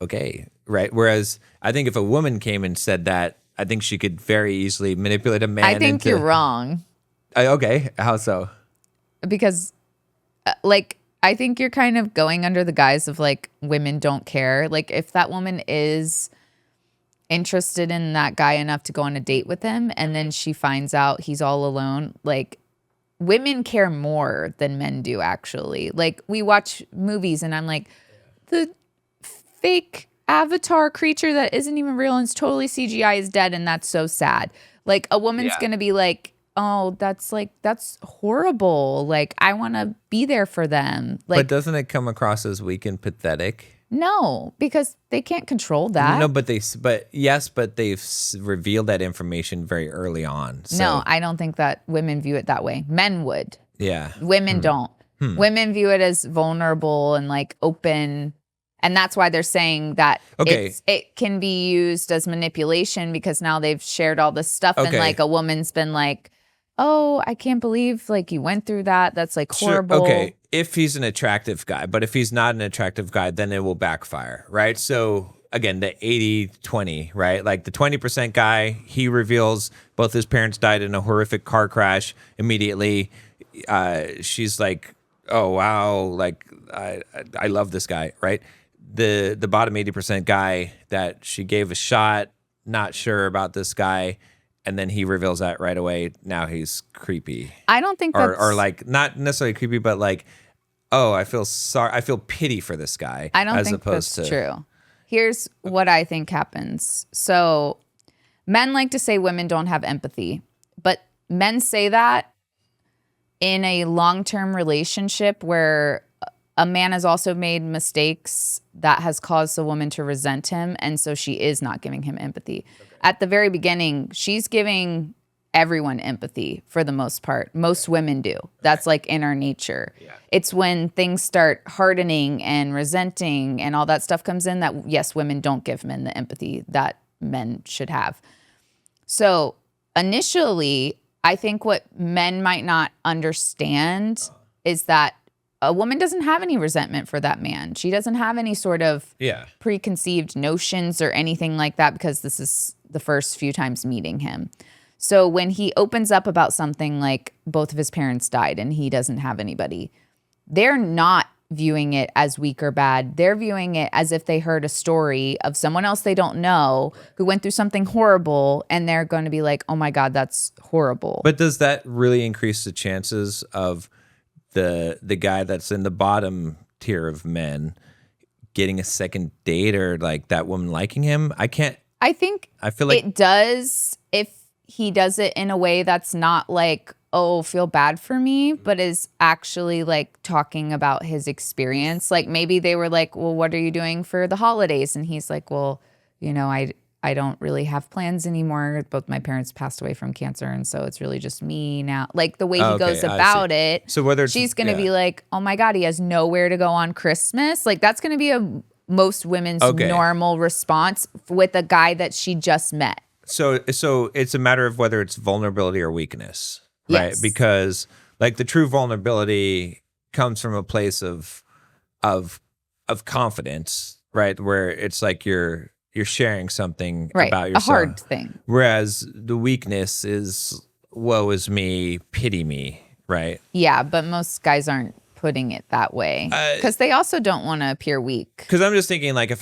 S1: okay, right. Whereas I think if a woman came and said that, I think she could very easily manipulate a man.
S2: I think you're wrong.
S1: Okay, how so?
S2: Because like, I think you're kind of going under the guise of like women don't care. Like, if that woman is interested in that guy enough to go on a date with him and then she finds out he's all alone, like, women care more than men do, actually. Like, we watch movies and I'm like, the fake avatar creature that isn't even real and it's totally CGI is dead, and that's so sad. Like, a woman's gonna be like, oh, that's horrible. Like, I want to be there for them. Like,
S1: but doesn't it come across as weak and pathetic?
S2: No, because they can't control that.
S1: No, but they've revealed that information very early on. So.
S2: No, I don't think that women view it that way. Men would.
S1: Yeah.
S2: Women don't. Women view it as vulnerable and like open. And that's why they're saying that it can be used as manipulation, because now they've shared all this stuff and like a woman's been like, oh, I can't believe like you went through that. That's like horrible.
S1: Sure. Okay. If he's an attractive guy, but if he's not an attractive guy, then it will backfire, right? So again, the 80-20, right? Like the 20% guy, he reveals both his parents died in a horrific car crash immediately. She's like, oh, wow. Like, I love this guy, right? The bottom 80% guy that she gave a shot, not sure about this guy, and then he reveals that right away. Now he's creepy.
S2: I don't think that's...
S1: Or like, not necessarily creepy, but like, oh, I feel sorry. I feel pity for this guy.
S2: I don't think that's true. Here's what I think happens. So men like to say women don't have empathy, but men say that in a long-term relationship where a man has also made mistakes that has caused the woman to resent him, and so she is not giving him empathy. Okay. At the very beginning, she's giving everyone empathy for the most part. Most women do. That's like in our nature. Yeah. It's when things start hardening and resenting and all that stuff comes in that, yes, women don't give men the empathy that men should have. So initially, I think what men might not understand is that a woman doesn't have any resentment for that man. She doesn't have any sort of preconceived notions or anything like that, because this is the first few times meeting him. So when he opens up about something like both of his parents died and he doesn't have anybody, they're not viewing it as weak or bad. They're viewing it as if they heard a story of someone else they don't know who went through something horrible, and they're going to be like, oh my God, that's horrible.
S1: But does that really increase the chances of the guy that's in the bottom tier of men getting a second date, or like that woman liking him? I feel like
S2: it does if he does it in a way that's not like, oh, feel bad for me, but is actually like talking about his experience. Like maybe they were like, well, what are you doing for the holidays? And he's like, well, you know, I don't really have plans anymore. Both my parents passed away from cancer, and so it's really just me now. Like the way he goes about it. So whether she's going to be like, oh my God, he has nowhere to go on Christmas. Like that's going to be most women's normal response with a guy that she just met.
S1: So it's a matter of whether it's vulnerability or weakness, right?
S2: Yes.
S1: Because like the true vulnerability comes from a place of confidence, right? Where it's like you're sharing something about yourself.
S2: A hard thing.
S1: Whereas the weakness is, woe is me, pity me, right?
S2: Yeah, but most guys aren't putting it that way, because they also don't want to appear weak.
S1: Because I'm just thinking, like, if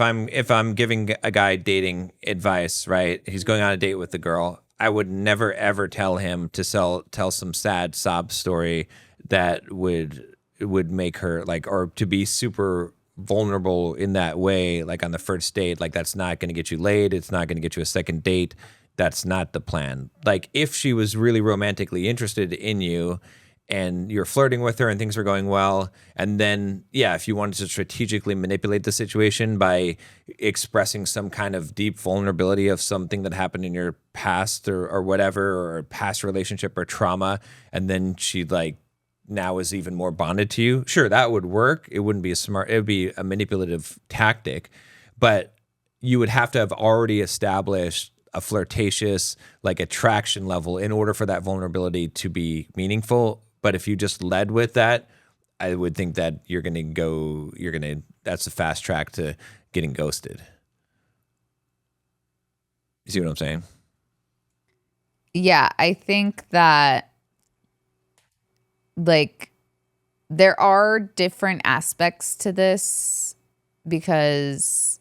S1: I'm giving a guy dating advice, right? He's going on a date with the girl. I would never ever tell him to tell some sad sob story that would make her like, or to be super vulnerable in that way, like on the first date. Like that's not going to get you laid. It's not going to get you a second date. That's not the plan. Like if she was really romantically interested in you and you're flirting with her and things are going well. And then, yeah, if you wanted to strategically manipulate the situation by expressing some kind of deep vulnerability of something that happened in your past or whatever, or a past relationship or trauma, and then she like now is even more bonded to you, sure, that would work. It wouldn't be it would be a manipulative tactic, but you would have to have already established a flirtatious like attraction level in order for that vulnerability to be meaningful. But if you just led with that, I would think that that's a fast track to getting ghosted. You see what I'm saying?
S2: Yeah, I think that like there are different aspects to this, because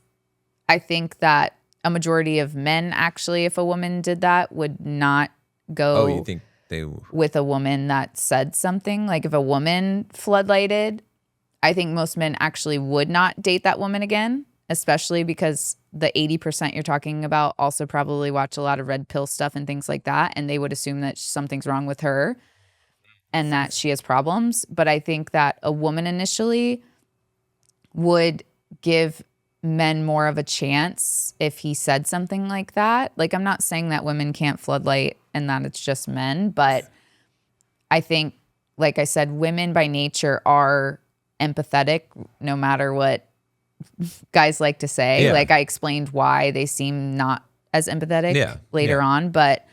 S2: I think that a majority of men actually, if a woman did that, would not go.
S1: Oh, you think they
S2: with a woman that said something? Like if a woman floodlighted, I think most men actually would not date that woman again, especially because the 80% you're talking about also probably watch a lot of red pill stuff and things like that, and they would assume that something's wrong with her and that she has problems. But I think that a woman initially would give men more of a chance if he said something like that. Like, I'm not saying that women can't floodlight and that it's just men, but I think, like I said, women by nature are empathetic, no matter what guys like to say.
S1: Yeah.
S2: Like I explained why they seem not as empathetic later on, but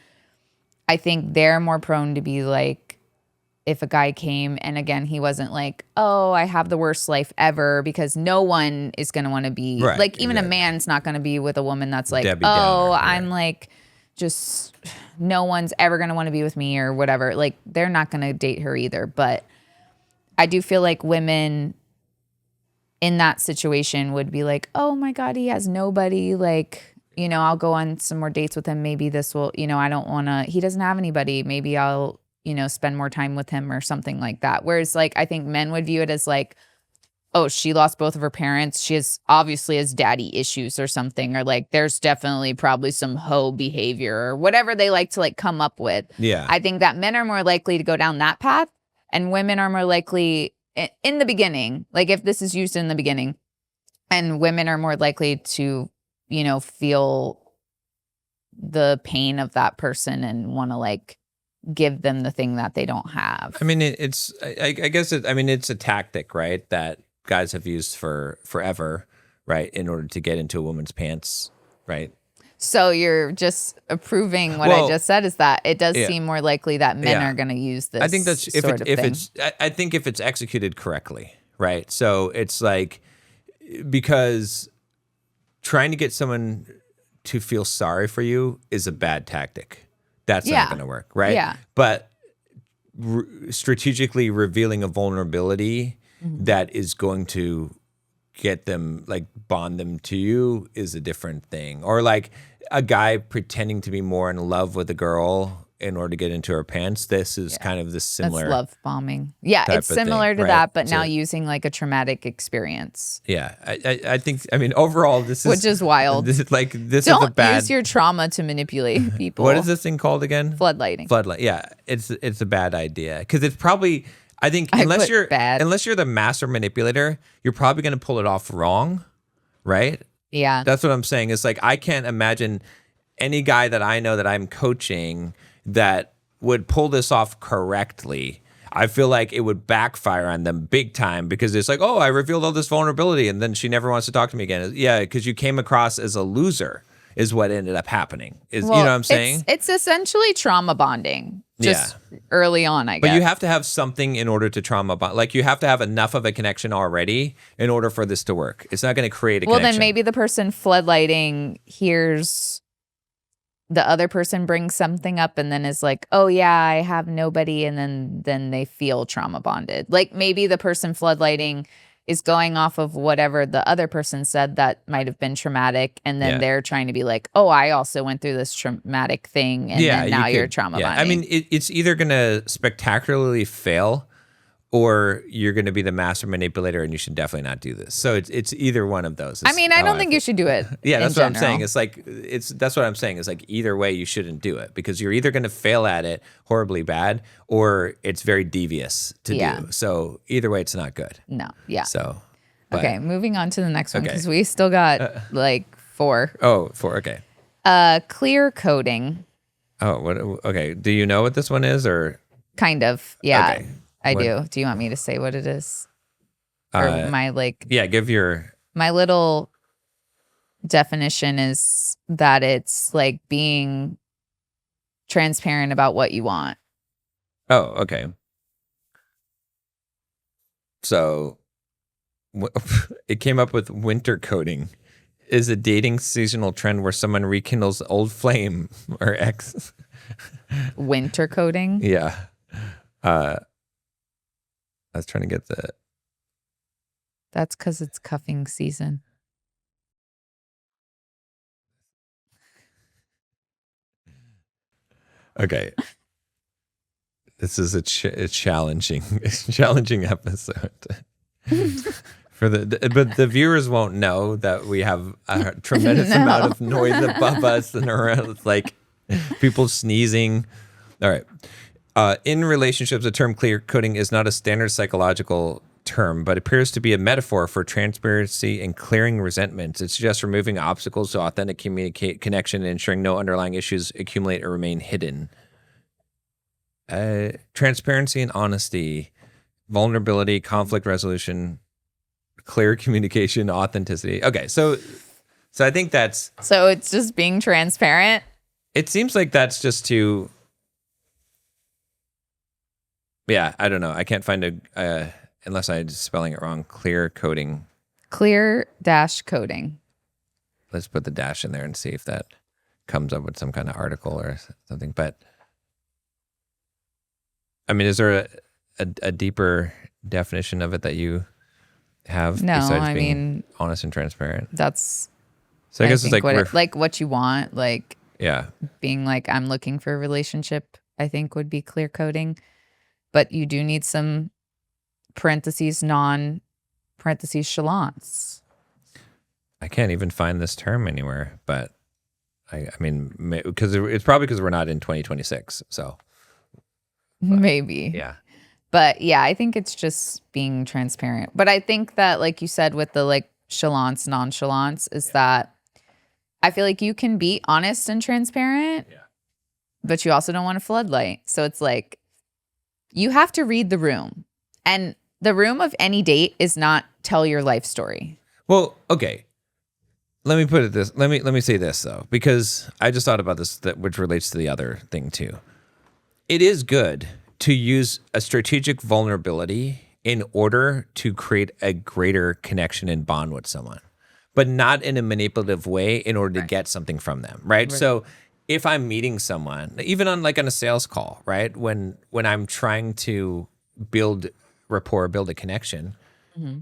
S2: I think they're more prone to be like, if a guy came and again, he wasn't like, oh, I have the worst life ever, because no one is going to want to be like, even a man's not going to be with a woman that's like,
S1: Debbie
S2: oh,
S1: Downer,
S2: I'm like, just no one's ever going to want to be with me or whatever. Like they're not going to date her either. But I do feel like women in that situation would be like, oh my God, he has nobody. Like, you know, I'll go on some more dates with him. Maybe this will, you know, I don't want to, he doesn't have anybody. Maybe I'll, you know, spend more time with him or something like that. Whereas like, I think men would view it as like, oh, she lost both of her parents. She obviously has daddy issues or something, or like, there's definitely probably some hoe behavior or whatever they like to like come up with.
S1: Yeah.
S2: I think that men are more likely to go down that path, and women are more likely in the beginning, like if this is used in the beginning, and women are more likely to, you know, feel the pain of that person and want to like give them the thing that they don't have.
S1: I mean, I guess it's a tactic, right? That guys have used for forever, right? In order to get into a woman's pants, right?
S2: So you're just approving what I just said, is that it does seem more likely that men are going to use this.
S1: I think that's I think if it's executed correctly, right? So it's like, because trying to get someone to feel sorry for you is a bad tactic. That's not going to work, right?
S2: Yeah.
S1: But strategically revealing a vulnerability that is going to get them, like bond them to you, is a different thing. Or like a guy pretending to be more in love with a girl in order to get into her pants. This is kind of the similar.
S2: That's love bombing. Yeah, it's similar to that, but now using like a traumatic experience.
S1: Yeah, I think, I mean, overall, this is.
S2: Which is wild.
S1: This is
S2: Don't
S1: a bad.
S2: use your trauma to manipulate people.
S1: What is this thing called again?
S2: Floodlighting.
S1: Floodlight. Yeah, it's a bad idea, because it's probably. I think unless you're the master manipulator, you're probably going to pull it off wrong, right?
S2: Yeah.
S1: That's what I'm saying. It's like, I can't imagine any guy that I know that I'm coaching that would pull this off correctly. I feel like it would backfire on them big time, because it's like, oh, I revealed all this vulnerability and then she never wants to talk to me again. Yeah, because you came across as a loser is what ended up happening. You know what I'm saying?
S2: It's essentially trauma bonding. Just early on, I guess.
S1: But you have to have something in order to trauma bond. Like, you have to have enough of a connection already in order for this to work. It's not going to create a connection.
S2: Well, then maybe the person floodlighting hears the other person brings something up and then is like, oh yeah, I have nobody. And then they feel trauma bonded. Like maybe the person floodlighting is going off of whatever the other person said that might have been traumatic, and then they're trying to be like, oh, I also went through this traumatic thing, and then now you're trauma bonding.
S1: I mean, it's either going to spectacularly fail, or you're going to be the master manipulator and you should definitely not do this. So it's either one of those.
S2: I mean, I don't think you should do it.
S1: Yeah, that's what I'm saying.
S2: General.
S1: That's what I'm saying. It's like either way you shouldn't do it because you're either going to fail at it horribly bad or it's very devious to do. So either way, it's not good.
S2: No. Yeah.
S1: So.
S2: Okay, moving on to the next one
S1: Okay.
S2: because we still got like 4.
S1: Oh, 4. Okay.
S2: Clear coding.
S1: Oh, what? Okay. Do you know what this one is, or?
S2: Kind of. Yeah,
S1: Okay.
S2: I do. Do you want me to say what it is? Or
S1: Yeah, give your.
S2: My little definition is that it's like being transparent about what you want.
S1: Oh, okay. So, it came up with winter coding. Is a dating seasonal trend where someone rekindles old flame or ex.
S2: Winter coding?
S1: Yeah. I was trying to get the.
S2: That's because it's cuffing season.
S1: Okay. This is a challenging episode. But the viewers won't know that we have a tremendous amount of noise above us and around. It's like people sneezing. All right. In relationships, the term clear coding is not a standard psychological term, but appears to be a metaphor for transparency and clearing resentments. It suggests removing obstacles to authentic connection and ensuring no underlying issues accumulate or remain hidden. Transparency and honesty, vulnerability, conflict resolution, clear communication, authenticity. Okay, so I think that's...
S2: So it's just being transparent?
S1: It seems like that's just to... Yeah, I don't know. I can't find unless I'm spelling it wrong, clear coding.
S2: Clear-coding.
S1: Let's put the dash in there and see if that comes up with some kind of article or something. But, I mean, is there a deeper definition of it that you have besides being honest and transparent?
S2: That's...
S1: So I guess it's
S2: like what you want, like
S1: yeah,
S2: being like, I'm looking for a relationship, I think would be clear coding. But you do need some parentheses, non-parentheses chalants.
S1: I can't even find this term anywhere, but I mean, because it's probably because we're not in 2026. So
S2: maybe.
S1: Yeah.
S2: But yeah, I think it's just being transparent. But I think that, like you said, with the like chalants, nonchalance, is that I feel like you can be honest and transparent, but you also don't want a floodlight. So it's like, you have to read the room. And the room of any date is not tell your life story.
S1: Well, okay. Let me put it this. Let me say this though, because I just thought about this, which relates to the other thing too. It is good to use a strategic vulnerability in order to create a greater connection and bond with someone, but not in a manipulative way in order to get something from them, right? So if I'm meeting someone, even on a sales call, right? When I'm trying to build rapport, build a connection,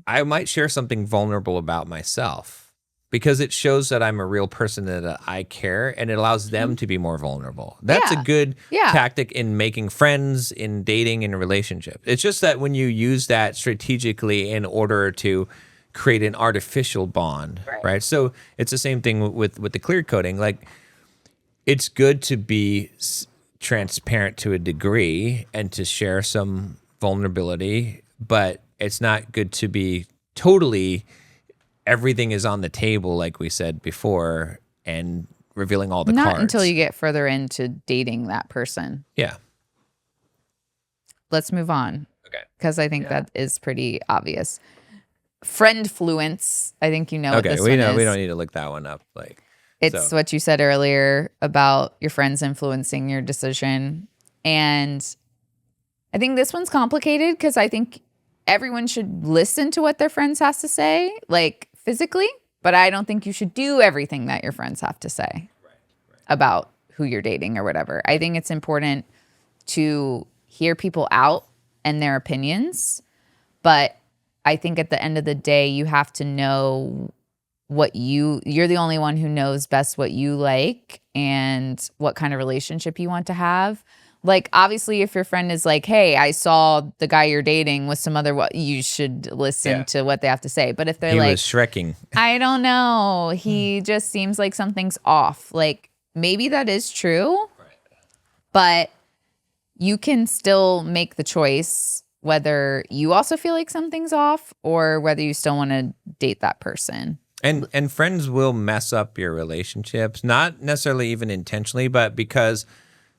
S1: I might share something vulnerable about myself because it shows that I'm a real person, that I care, and it allows them to be more vulnerable. That's a good tactic in making friends, in dating, in a relationship. It's just that when you use that strategically in order to create an artificial bond, right? So it's the same thing with the clear coding. Like, it's good to be transparent to a degree and to share some vulnerability, but it's not good to be totally everything is on the table, like we said before, and revealing all the cards.
S2: Not until you get further into dating that person.
S1: Yeah.
S2: Let's move on.
S1: Okay.
S2: Because I think that is pretty obvious. Friendfluence. I think you know what this one is.
S1: Okay, we don't need to look that one up.
S2: It's what you said earlier about your friends influencing your decision. And I think this one's complicated because I think everyone should listen to what their friends has to say, like physically, but I don't think you should do everything that your friends have to say about who you're dating or whatever. I think it's important to hear people out and their opinions, but I think at the end of the day, you have to know what you're the only one who knows best what you like and what kind of relationship you want to have. like, obviously, if your friend is like, hey, I saw the guy you're dating with some other, you should listen to what they have to say. But if they're
S1: He
S2: like,
S1: was Shrek-ing.
S2: I don't know, he just seems like something's off. Like, maybe that is true, but you can still make the choice whether you also feel like something's off or whether you still want to date that person.
S1: And friends will mess up your relationships, not necessarily even intentionally, but because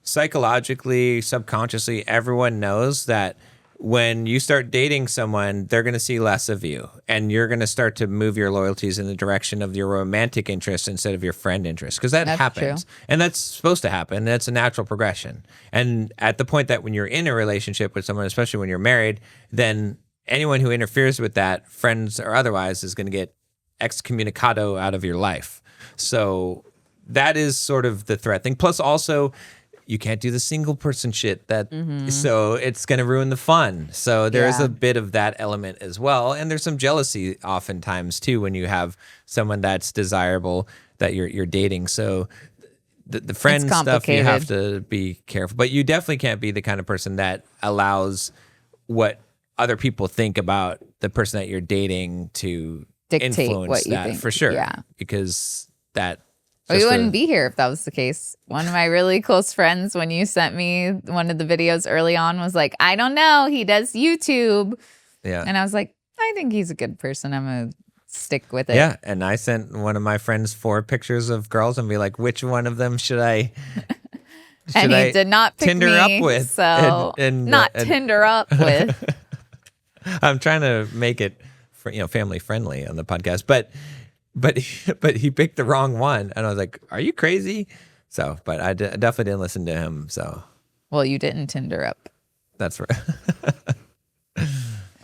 S1: psychologically, subconsciously, everyone knows that when you start dating someone, they're going to see less of you, and you're going to start to move your loyalties in the direction of your romantic interest instead of your friend interest, because that's happens. True. And that's supposed to happen. That's a natural progression. And at the point that when you're in a relationship with someone, especially when you're married, then anyone who interferes with that, friends or otherwise, is going to get excommunicado out of your life. So that is sort of the threat thing. Plus also, you can't do the single person shit so it's going to ruin the fun. So there's a bit of that element as well. And there's some jealousy oftentimes too, when you have someone that's desirable that you're dating. So the friend stuff, you have to be careful, but you definitely can't be the kind of person that allows what other people think about the person that you're dating to
S2: dictate
S1: influence
S2: what you
S1: that
S2: think.
S1: For sure.
S2: Yeah.
S1: Because that,
S2: we wouldn't be here if that was the case. One of my really close friends, when you sent me one of the videos early on, was like, I don't know, he does YouTube. Yeah. And I was like, I think he's a good person. I'm going to stick with it.
S1: Yeah. And I sent one of my friends 4 pictures of girls and be like, which one of them should I
S2: and he did not pick
S1: Tinder
S2: me,
S1: up with?
S2: So not Tinder up with.
S1: I'm trying to make it family friendly on the podcast, but he picked the wrong one, and I was like, "Are you crazy?" So, but I definitely didn't listen to him. So,
S2: well, you didn't Tinder up.
S1: That's right.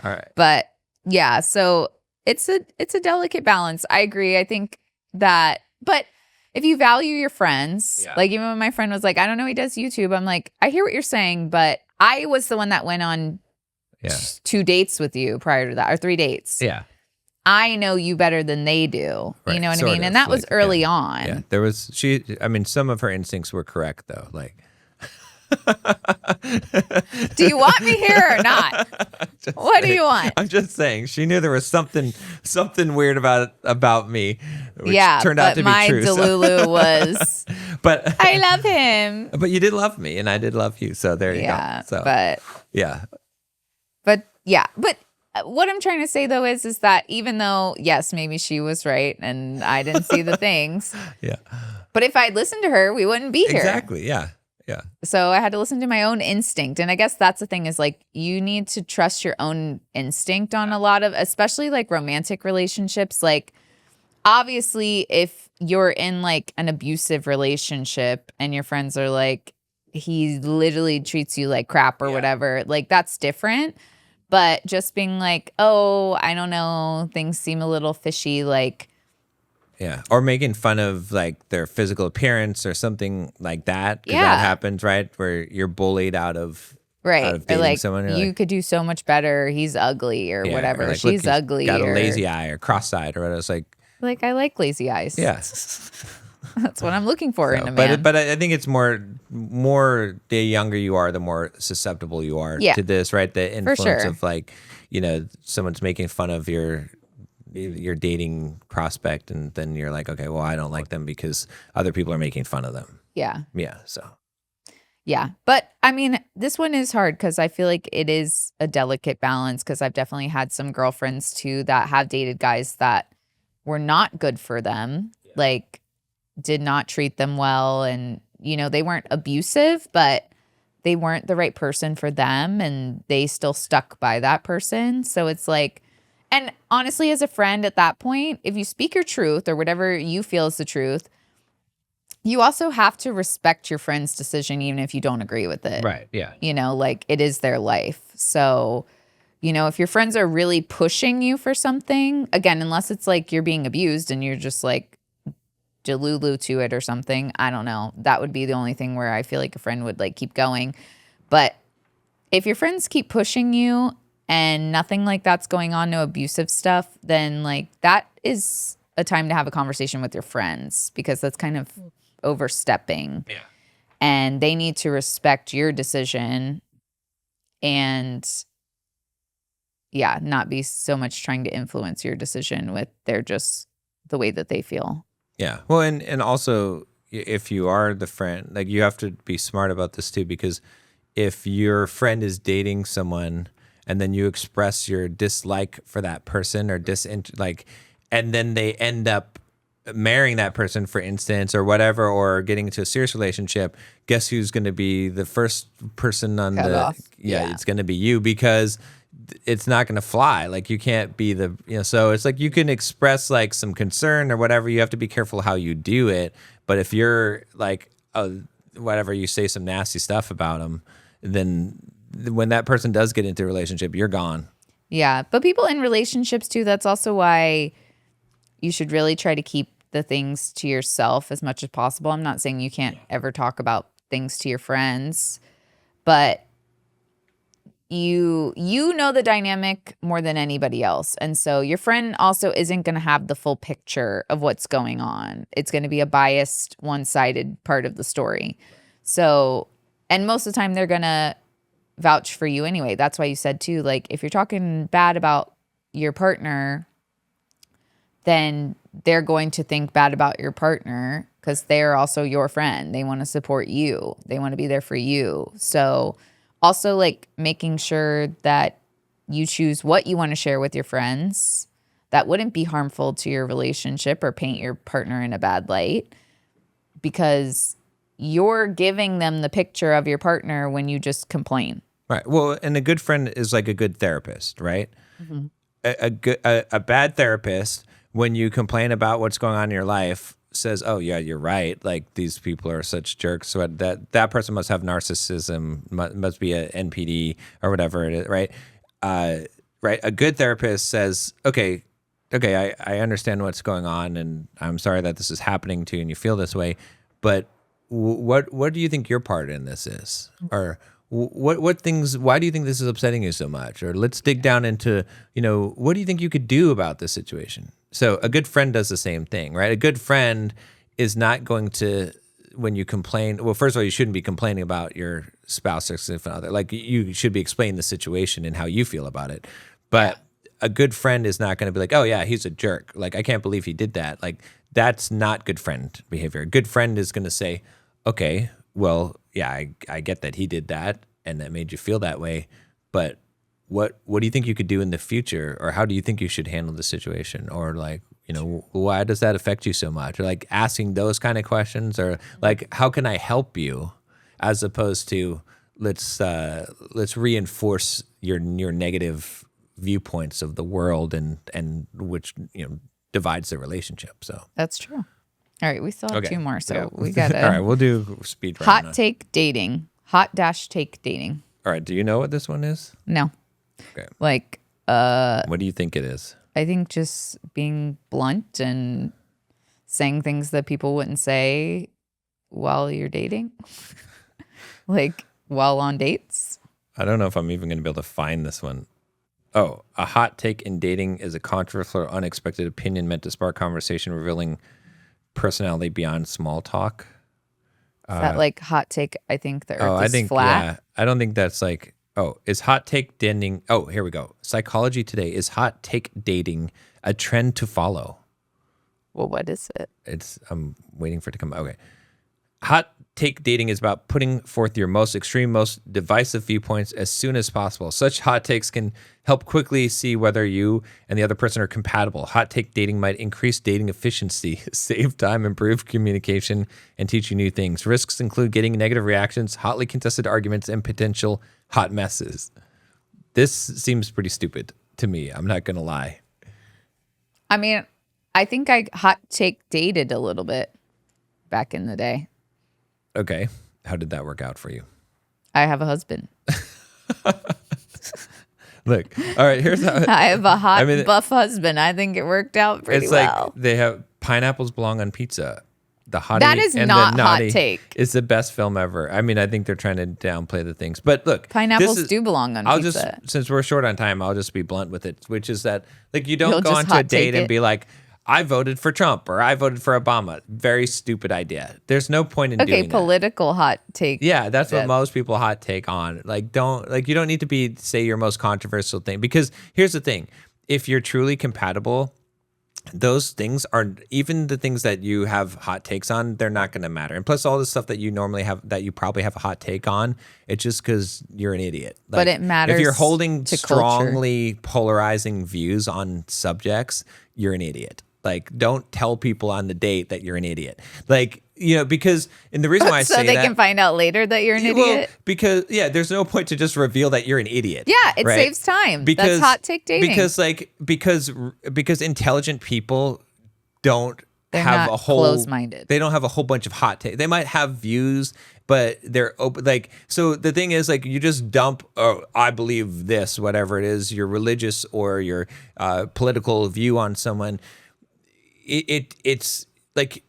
S1: All right,
S2: but yeah, so it's a delicate balance. I agree. I think that, but if you value your friends, like even when my friend was like, "I don't know, he does YouTube," I'm like, I hear what you're saying, but I was the one that went on 2 dates with you prior to that, or 3 dates.
S1: Yeah.
S2: I know you better than they do. Right. You know what I mean? And that was early on.
S1: Yeah. There was some of her instincts were correct though. Like,
S2: do you want me here or not? What do you want?
S1: I'm just saying she knew there was something weird about me, which turned out to be true.
S2: My Delulu was,
S1: but
S2: I love him.
S1: But you did love me and I did love you. So there you go. So,
S2: but what I'm trying to say though is that even though, yes, maybe she was right and I didn't see the things. Yeah. But if I'd listened to her, we wouldn't be here.
S1: Exactly. Yeah. Yeah.
S2: So I had to listen to my own instinct. And I guess that's the thing, is like, you need to trust your own instinct on a lot of, especially like romantic relationships. Like, obviously, if you're in like an abusive relationship and your friends are like, he literally treats you like crap or whatever, like that's different. But just being like, oh, I don't know, things seem a little fishy, like.
S1: Yeah. Or making fun of like their physical appearance or something like that. Because that happens, right? Where you're bullied out of dating
S2: or like,
S1: someone.
S2: You could do so much better. He's ugly or whatever. Or like, she's ugly.
S1: Got a lazy eye or cross-eyed or whatever. It's like,
S2: I like lazy eyes.
S1: Yeah.
S2: That's what I'm looking for in a man.
S1: But I think it's more the younger you are, the more susceptible you are to this, right? The influence of like, someone's making fun of your dating prospect, and then you're like, okay, well, I don't like them because other people are making fun of them.
S2: Yeah.
S1: Yeah. So.
S2: Yeah. But I mean, this one is hard because I feel like it is a delicate balance, because I've definitely had some girlfriends too that have dated guys that were not good for them. Yeah. Like, did not treat them well, and they weren't abusive, but they weren't the right person for them, and they still stuck by that person. So it's like, and honestly, as a friend at that point, if you speak your truth or whatever you feel is the truth, you also have to respect your friend's decision, even if you don't agree with it.
S1: Right. Yeah.
S2: Like, it is their life. So, if your friends are really pushing you for something, again, unless it's like you're being abused and you're just like delulu to it or something, I don't know. That would be the only thing where I feel like a friend would like keep going. But if your friends keep pushing you and nothing like that's going on, no abusive stuff, then like that is a time to have a conversation with your friends, because that's kind of overstepping. Yeah. and they need to respect your decision and not be so much trying to influence your decision with their just the way that they feel.
S1: Yeah. Well, and also if you are the friend, like you have to be smart about this too, because if your friend is dating someone and then you express your dislike for that person or and then they end up marrying that person, for instance, or whatever, or getting into a serious relationship, guess who's going to be the first person on
S2: Cut off.
S1: It's going to be you, because it's not going to fly. Like you can't be so it's like you can express like some concern or whatever. You have to be careful how you do it. But if you're like, whatever, you say some nasty stuff about them, then when that person does get into a relationship, you're gone.
S2: Yeah. But people in relationships too, that's also why you should really try to keep the things to yourself as much as possible. I'm not saying you can't ever talk about things to your friends, but you know the dynamic more than anybody else. And so your friend also isn't going to have the full picture of what's going on. It's going to be a biased, one-sided part of the story. So, and most of the time they're going to vouch for you anyway. That's why you said too, like if you're talking bad about your partner, then they're going to think bad about your partner because they're also your friend. They want to support you. They want to be there for you. So also like making sure that you choose what you want to share with your friends that wouldn't be harmful to your relationship or paint your partner in a bad light, because you're giving them the picture of your partner when you just complain.
S1: Right. Well, and a good friend is like a good therapist, right? Mm-hmm. A bad therapist, when you complain about what's going on in your life, says, "Oh yeah, you're right. Like these people are such jerks. So that person must have narcissism, must be a NPD or whatever it is, right?" Right. A good therapist says, "Okay, I understand what's going on, and I'm sorry that this is happening to you, and you feel this way. But what do you think your part in this is, or what things? Why do you think this is upsetting you so much? Or let's dig down into, what do you think you could do about this situation?" So a good friend does the same thing, right? A good friend is not going to, when you complain, well, first of all, you shouldn't be complaining about your spouse or significant other. Like you should be explaining the situation and how you feel about it. But a good friend is not going to be like, "Oh yeah, he's a jerk. Like I can't believe he did that." Like that's not good friend behavior. A good friend is going to say, "Okay, well, yeah, I get that he did that and that made you feel that way, but what do you think you could do in the future, or how do you think you should handle the situation, or like, why does that affect you so much?" Or like asking those kind of questions, or like, how can I help you, as opposed to let's reinforce your negative viewpoints of the world and which divides the relationship. So
S2: that's true. All right, we still have two more, so we
S1: all
S2: gotta.
S1: right, we'll do speed round.
S2: Hot take dating. Hot-take dating.
S1: All right, do you know what this one is?
S2: No.
S1: Okay.
S2: Like,
S1: what do you think it is?
S2: I think just being blunt and saying things that people wouldn't say while you're dating, like while on dates.
S1: I don't know if I'm even going to be able to find this one. Oh, a hot take in dating is a controversial or unexpected opinion meant to spark conversation, revealing personality beyond small talk.
S2: Is that like hot take? I think the earth is flat.
S1: Yeah. I don't think that's like, is hot take dating? Oh, here we go. Psychology Today. Is hot take dating a trend to follow?
S2: Well, what is it?
S1: I'm waiting for it to come. Okay. Hot take dating is about putting forth your most extreme, most divisive viewpoints as soon as possible. Such hot takes can help quickly see whether you and the other person are compatible. Hot take dating might increase dating efficiency, save time, improve communication, and teach you new things. Risks include getting negative reactions, hotly contested arguments, and potential hot messes. This seems pretty stupid to me. I'm not going to lie.
S2: I mean, I think I hot take dated a little bit back in the day.
S1: Okay. How did that work out for you?
S2: I have a husband.
S1: Look, all right, here's how.
S2: I have a buff husband. I think it worked out pretty well.
S1: It's like they have pineapples belong on pizza. The Hottie
S2: that is
S1: and
S2: not
S1: the Naughty
S2: hot take.
S1: It's the best film ever. I mean, I think they're trying to downplay the things. But look,
S2: pineapples do belong on pizza.
S1: Since we're short on time, I'll just be blunt with it, which is that like you don't go onto a date and be like, I voted for Trump or I voted for Obama. Very stupid idea. There's no point in doing that.
S2: Political hot take.
S1: Yeah, that's what most people hot take on. Like, you don't need to say your most controversial thing, because here's the thing. If you're truly compatible, those things are, even the things that you have hot takes on, they're not going to matter. And plus all the stuff that you normally have, that you probably have a hot take on, it's just because you're an idiot. Like,
S2: but it matters.
S1: If you're holding
S2: to
S1: strongly polarizing views on subjects, you're an idiot. Like, don't tell people on the date that you're an idiot. Like, because, and the reason why I say that.
S2: So they can find out later that you're an idiot?
S1: Because, there's no point to just reveal that you're an idiot.
S2: Yeah, it saves time. That's hot take dating.
S1: Because intelligent people don't
S2: They're
S1: have
S2: not
S1: a whole
S2: close-minded.
S1: They don't have a whole bunch of hot takes. They might have views, but they're open. Like, so the thing is, like, you just dump, oh, I believe this, whatever it is, your religious or your political view on someone. It's like,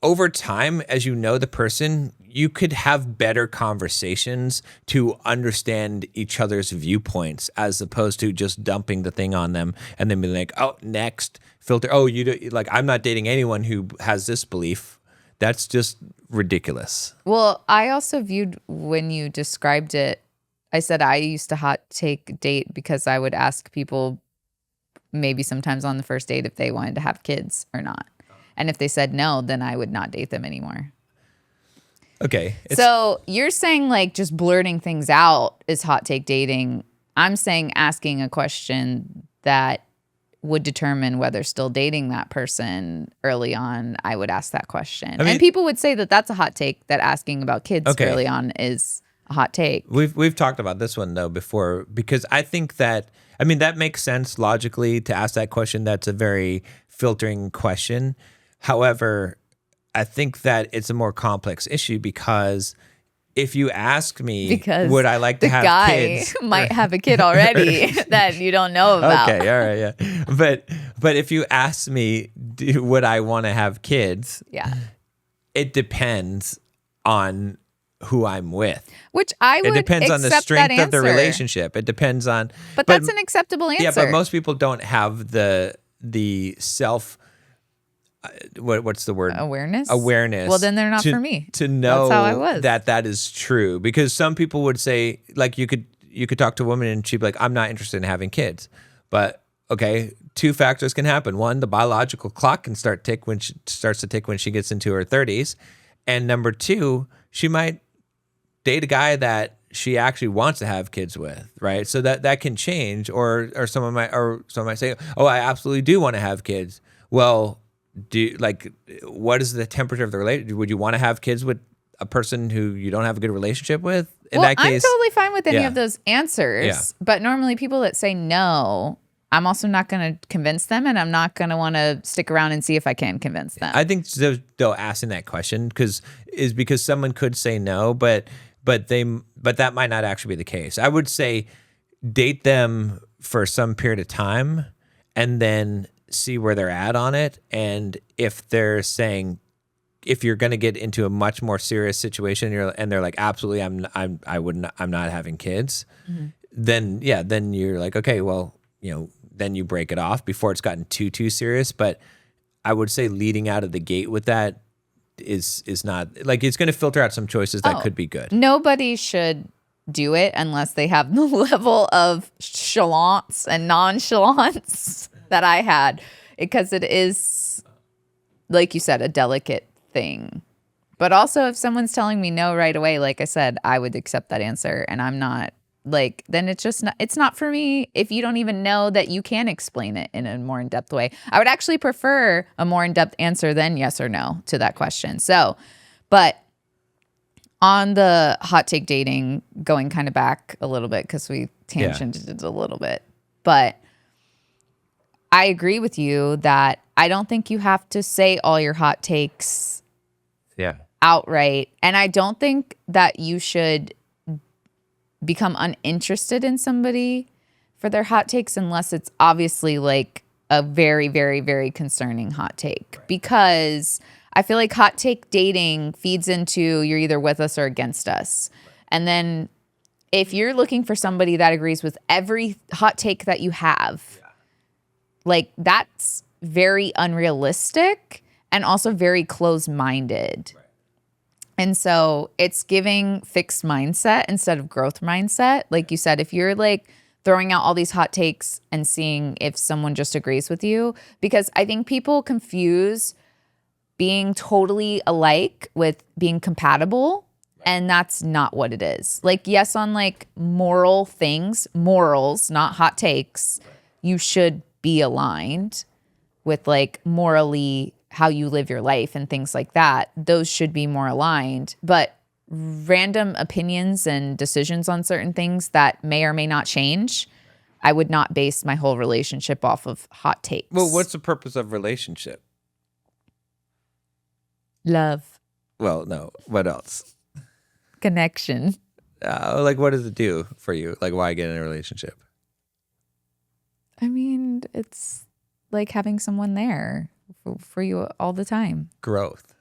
S1: over time, as you know the person, you could have better conversations to understand each other's viewpoints, as opposed to just dumping the thing on them and then being like, oh, next filter. Oh, you do, like, I'm not dating anyone who has this belief. That's just ridiculous.
S2: Well, I also viewed, when you described it, I said I used to hot take date because I would ask people maybe sometimes on the first date if they wanted to have kids or not. And if they said no, then I would not date them anymore.
S1: Okay.
S2: So you're saying, like, just blurting things out is hot take dating. I'm saying asking a question that would determine whether still dating that person early on. I would ask that question. And people would say that that's a hot take, that asking about kids early on is a hot take.
S1: We've talked about this one, though, before, because I think that, that makes sense logically to ask that question. That's a very filtering question. However, I think that it's a more complex issue, because if you ask me, would I like to have kids?
S2: The guy might have a kid already that you don't know about.
S1: Okay, all right, yeah. But if you ask me, would I want to have kids?
S2: Yeah.
S1: It depends on who I'm with.
S2: Which I would.
S1: It depends on the strength of the relationship. It depends on.
S2: But that's an acceptable answer.
S1: Yeah, but most people don't have the self. What's the word?
S2: Awareness.
S1: Well,
S2: then they're not for me.
S1: To know
S2: that's how I was.
S1: that is true, because some people would say, like, you could talk to a woman and she'd be like, I'm not interested in having kids. But okay, two factors can happen. One, the biological clock can starts to tick when she gets into her 30s, and number two, she might date a guy that she actually wants to have kids with, right? So that can change, or someone might say, oh, I absolutely do want to have kids. Well, what is the temperature of the relationship? Would you want to have kids with a person who you don't have a good relationship with? In that case,
S2: I'm totally fine with any of those answers. Yeah. But normally people that say no, I'm also not going to convince them, and I'm not going to want to stick around and see if I can convince them.
S1: I think, though, asking that question because someone could say no, but that might not actually be the case. I would say date them for some period of time and then see where they're at on it. And if they're saying, if you're going to get into a much more serious situation, and they're like, absolutely, I'm not having kids, mm-hmm. then you're like, okay, well, then you break it off before it's gotten too serious. But I would say leading out of the gate with that is not, like, it's going to filter out some choices that could be good.
S2: Nobody should do it unless they have the level of chalance and nonchalance that I had, because it is, like you said, a delicate thing. But also, if someone's telling me no right away, like I said, I would accept that answer, and I'm not, like, then it's not for me if you don't even know that you can explain it in a more in-depth way. I would actually prefer a more in-depth answer than yes or no to that question. So, but on the hot take dating, going kind of back a little bit because we tangented it a little bit, but I agree with you that I don't think you have to say all your hot takes outright. And I don't think that you should become uninterested in somebody for their hot takes unless it's obviously like a very, very, very concerning hot take. Right. Because I feel like hot take dating feeds into you're either with us or against us. Right. And then if you're looking for somebody that agrees with every hot take that you have, like, that's very unrealistic and also very closed-minded. Right. And so it's giving fixed mindset instead of growth mindset. Like you said, if you're like throwing out all these hot takes and seeing if someone just agrees with you, because I think people confuse being totally alike with being compatible. And that's not what it is. Like, yes, on like moral things, morals, not hot takes, you should be aligned with like morally how you live your life and things like that. Those should be more aligned. But random opinions and decisions on certain things that may or may not change, I would not base my whole relationship off of hot takes.
S1: Well, what's the purpose of relationship?
S2: Love.
S1: Well, no. What else?
S2: Connection.
S1: Like, what does it do for you? Like, why get in a relationship?
S2: I mean, it's like having someone there for you all the time.
S1: Growth.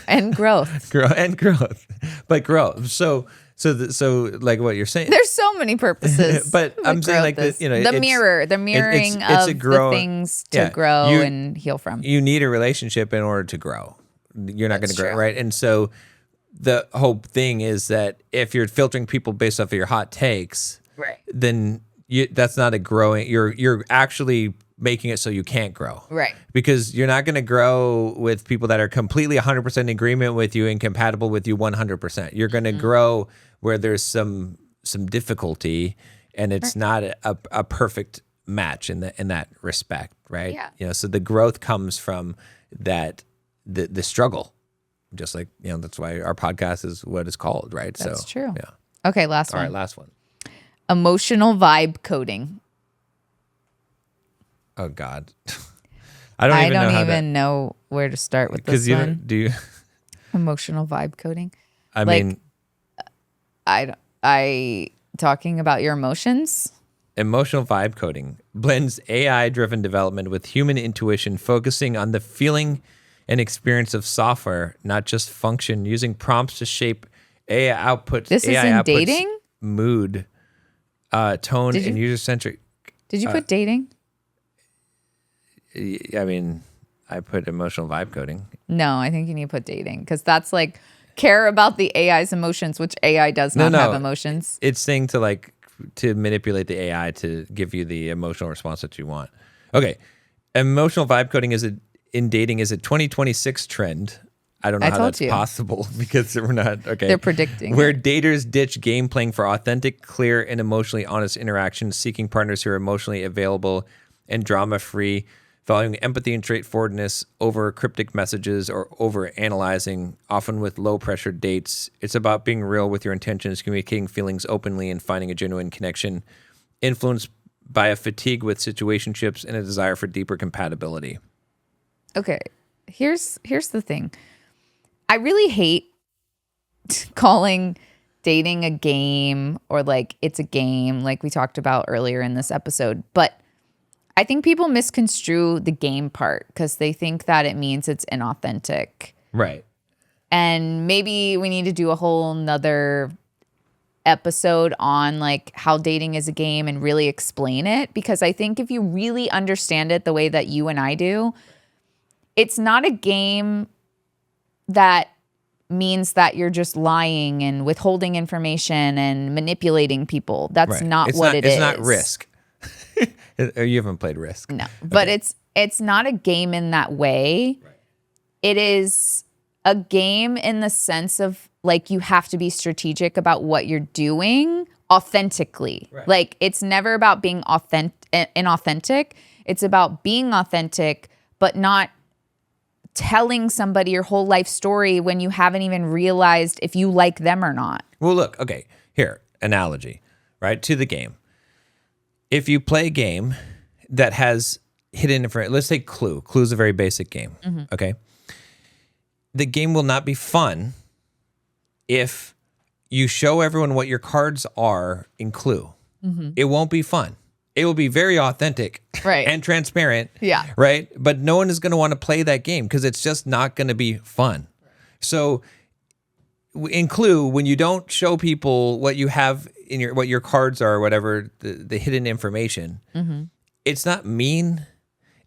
S2: And growth.
S1: growth. But growth. So like what you're saying.
S2: There's so many purposes.
S1: But I'm saying like this,
S2: the mirroring of the things to grow and heal from.
S1: You need a relationship in order to grow. You're not going to grow, right? And so the whole thing is that if you're filtering people based off of your hot takes,
S2: right, then
S1: that's not a growing. You're actually making it so you can't grow,
S2: right?
S1: Because you're not going to grow with people that are completely 100% in agreement with you and compatible with you 100%. You're going to grow where there's some difficulty, and it's not a perfect match in that respect, right?
S2: Yeah.
S1: So the growth comes from that the struggle. Just like, that's why our podcast is what it's called, right?
S2: That's true.
S1: Yeah.
S2: Okay, last one.
S1: All right, last one.
S2: Emotional vibe coding.
S1: Oh, God. I don't even
S2: know where to start with this one.
S1: Do you?
S2: Emotional vibe coding.
S1: I mean,
S2: I talking about your emotions.
S1: Emotional vibe coding blends AI-driven development with human intuition, focusing on the feeling and experience of software, not just function, using prompts to shape AI outputs.
S2: This is in dating?
S1: Mood, tone, and user-centric.
S2: Did you put dating?
S1: I mean, I put emotional vibe coding.
S2: No, I think you need to put dating, because that's like care about the AI's emotions, which AI does not have emotions.
S1: It's saying to manipulate the AI to give you the emotional response that you want. Okay. Emotional vibe coding in dating is a 2026 trend. I don't know how that's possible because we're not, okay.
S2: They're predicting.
S1: Where daters ditch game playing for authentic, clear, and emotionally honest interactions, seeking partners who are emotionally available and drama-free, valuing empathy and straightforwardness over cryptic messages or over analyzing, often with low-pressure dates. It's about being real with your intentions, communicating feelings openly, and finding a genuine connection, influenced by a fatigue with situationships and a desire for deeper compatibility.
S2: Okay, here's the thing. I really hate calling dating a game or like it's a game, like we talked about earlier in this episode. But I think people misconstrue the game part because they think that it means it's inauthentic.
S1: Right.
S2: And maybe we need to do a whole nother episode on like how dating is a game and really explain it. Because I think if you really understand it the way that you and I do, it's not a game that means that you're just lying and withholding information and manipulating people. That's not what it is.
S1: It's not Risk. You haven't played Risk.
S2: No, but it's not a game in that way. Right. It is a game in the sense of like you have to be strategic about what you're doing authentically. Right. Like it's never about being inauthentic. It's about being authentic, but not telling somebody your whole life story when you haven't even realized if you like them or not.
S1: Well, look, okay, here, analogy, right, to the game. If you play a game that has hidden information, let's say Clue. Clue is a very basic game, okay? The game will not be fun if you show everyone what your cards are in Clue. It won't be fun. It will be very authentic and transparent, right? But no one is going to want to play that game because it's just not going to be fun. So in Clue, when you don't show people what you have in what your cards are or whatever, the hidden information, it's not mean.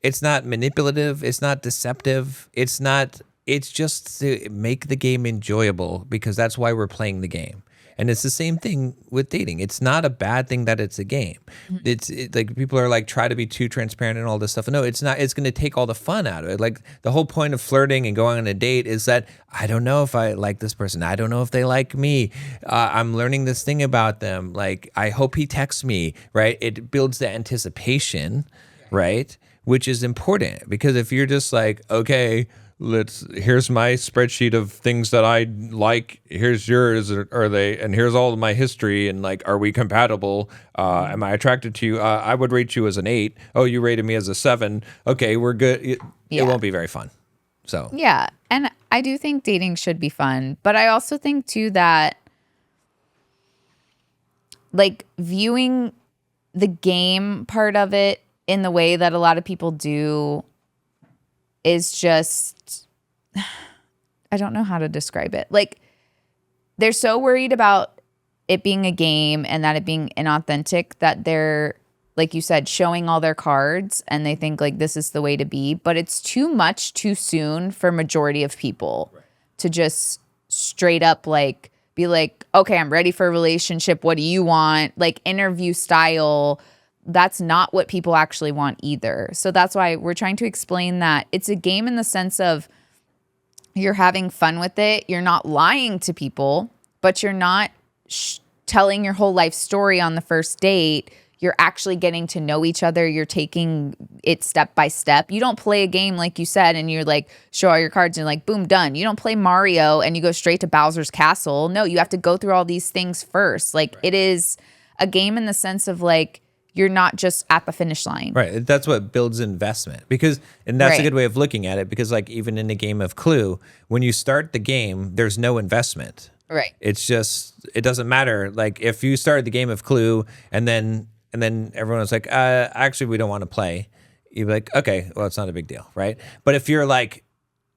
S1: It's not manipulative. It's not deceptive. It's just to make the game enjoyable, because that's why we're playing the game. And it's the same thing with dating. It's not a bad thing that it's a game. It's like people are like, try to be too transparent and all this stuff. No, it's not. It's going to take all the fun out of it. Like the whole point of flirting and going on a date is that I don't know if I like this person. I don't know if they like me. I'm learning this thing about them. Like, I hope he texts me, right? It builds the anticipation, right? Which is important, because if you're just like, okay, here's my spreadsheet of things that I like, here's yours, and here's all of my history, and like, are we compatible? Am I attracted to you? I would rate you as an 8. Oh, you rated me as a 7. Okay, we're good. It won't be very fun. So
S2: yeah, and I do think dating should be fun, but I also think too that like viewing the game part of it in the way that a lot of people do is just, I don't know how to describe it. Like, they're so worried about it being a game and that it being inauthentic that they're, like you said, showing all their cards, and they think like this is the way to be. But it's too much too soon for majority of people to just straight up like be like, okay, I'm ready for a relationship. What do you want? Like interview style. That's not what people actually want either. So that's why we're trying to explain that it's a game in the sense of you're having fun with it. You're not lying to people, but you're not telling your whole life story on the first date. You're actually getting to know each other. You're taking it step by step. You don't play a game like you said and you're like, show all your cards and like, boom, done. You don't play Mario and you go straight to Bowser's Castle. No, you have to go through all these things first. Like It is a game in the sense of like, you're not just at the finish line.
S1: Right. That's what builds investment. And that's a good way of looking at it, because like even in a game of Clue, when you start the game, there's no investment.
S2: Right.
S1: It's just, it doesn't matter. Like if you started the game of Clue and then everyone was like, actually we don't want to play. You'd be like, okay, well, it's not a big deal, right? But if you're like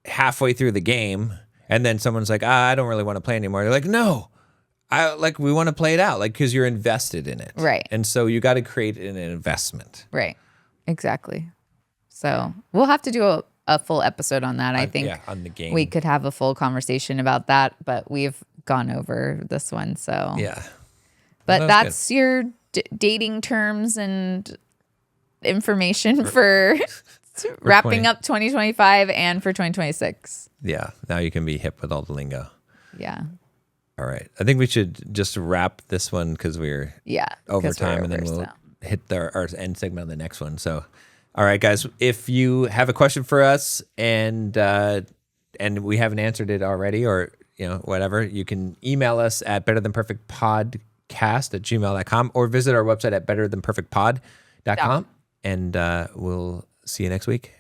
S1: halfway through the game and then someone's like, I don't really want to play anymore. You're like, no. We want to play it out, like, because you're invested in it.
S2: Right.
S1: And so you got to create an investment.
S2: Right. Exactly. So we'll have to do a full episode on that. I think
S1: on the game.
S2: We could have a full conversation about that, but we've gone over this one. So
S1: yeah.
S2: But that's your dating terms and information for wrapping up 2025 and for 2026.
S1: Yeah. Now you can be hip with all the lingo.
S2: Yeah.
S1: All right. I think we should just wrap this one because we're over time, and then we'll hit our end segment on the next one. So, all right, guys, if you have a question for us and we haven't answered it already, or whatever, you can email us at betterthanperfectpodcast@gmail.com or visit our website at betterthanperfectpod.com, and we'll see you next week.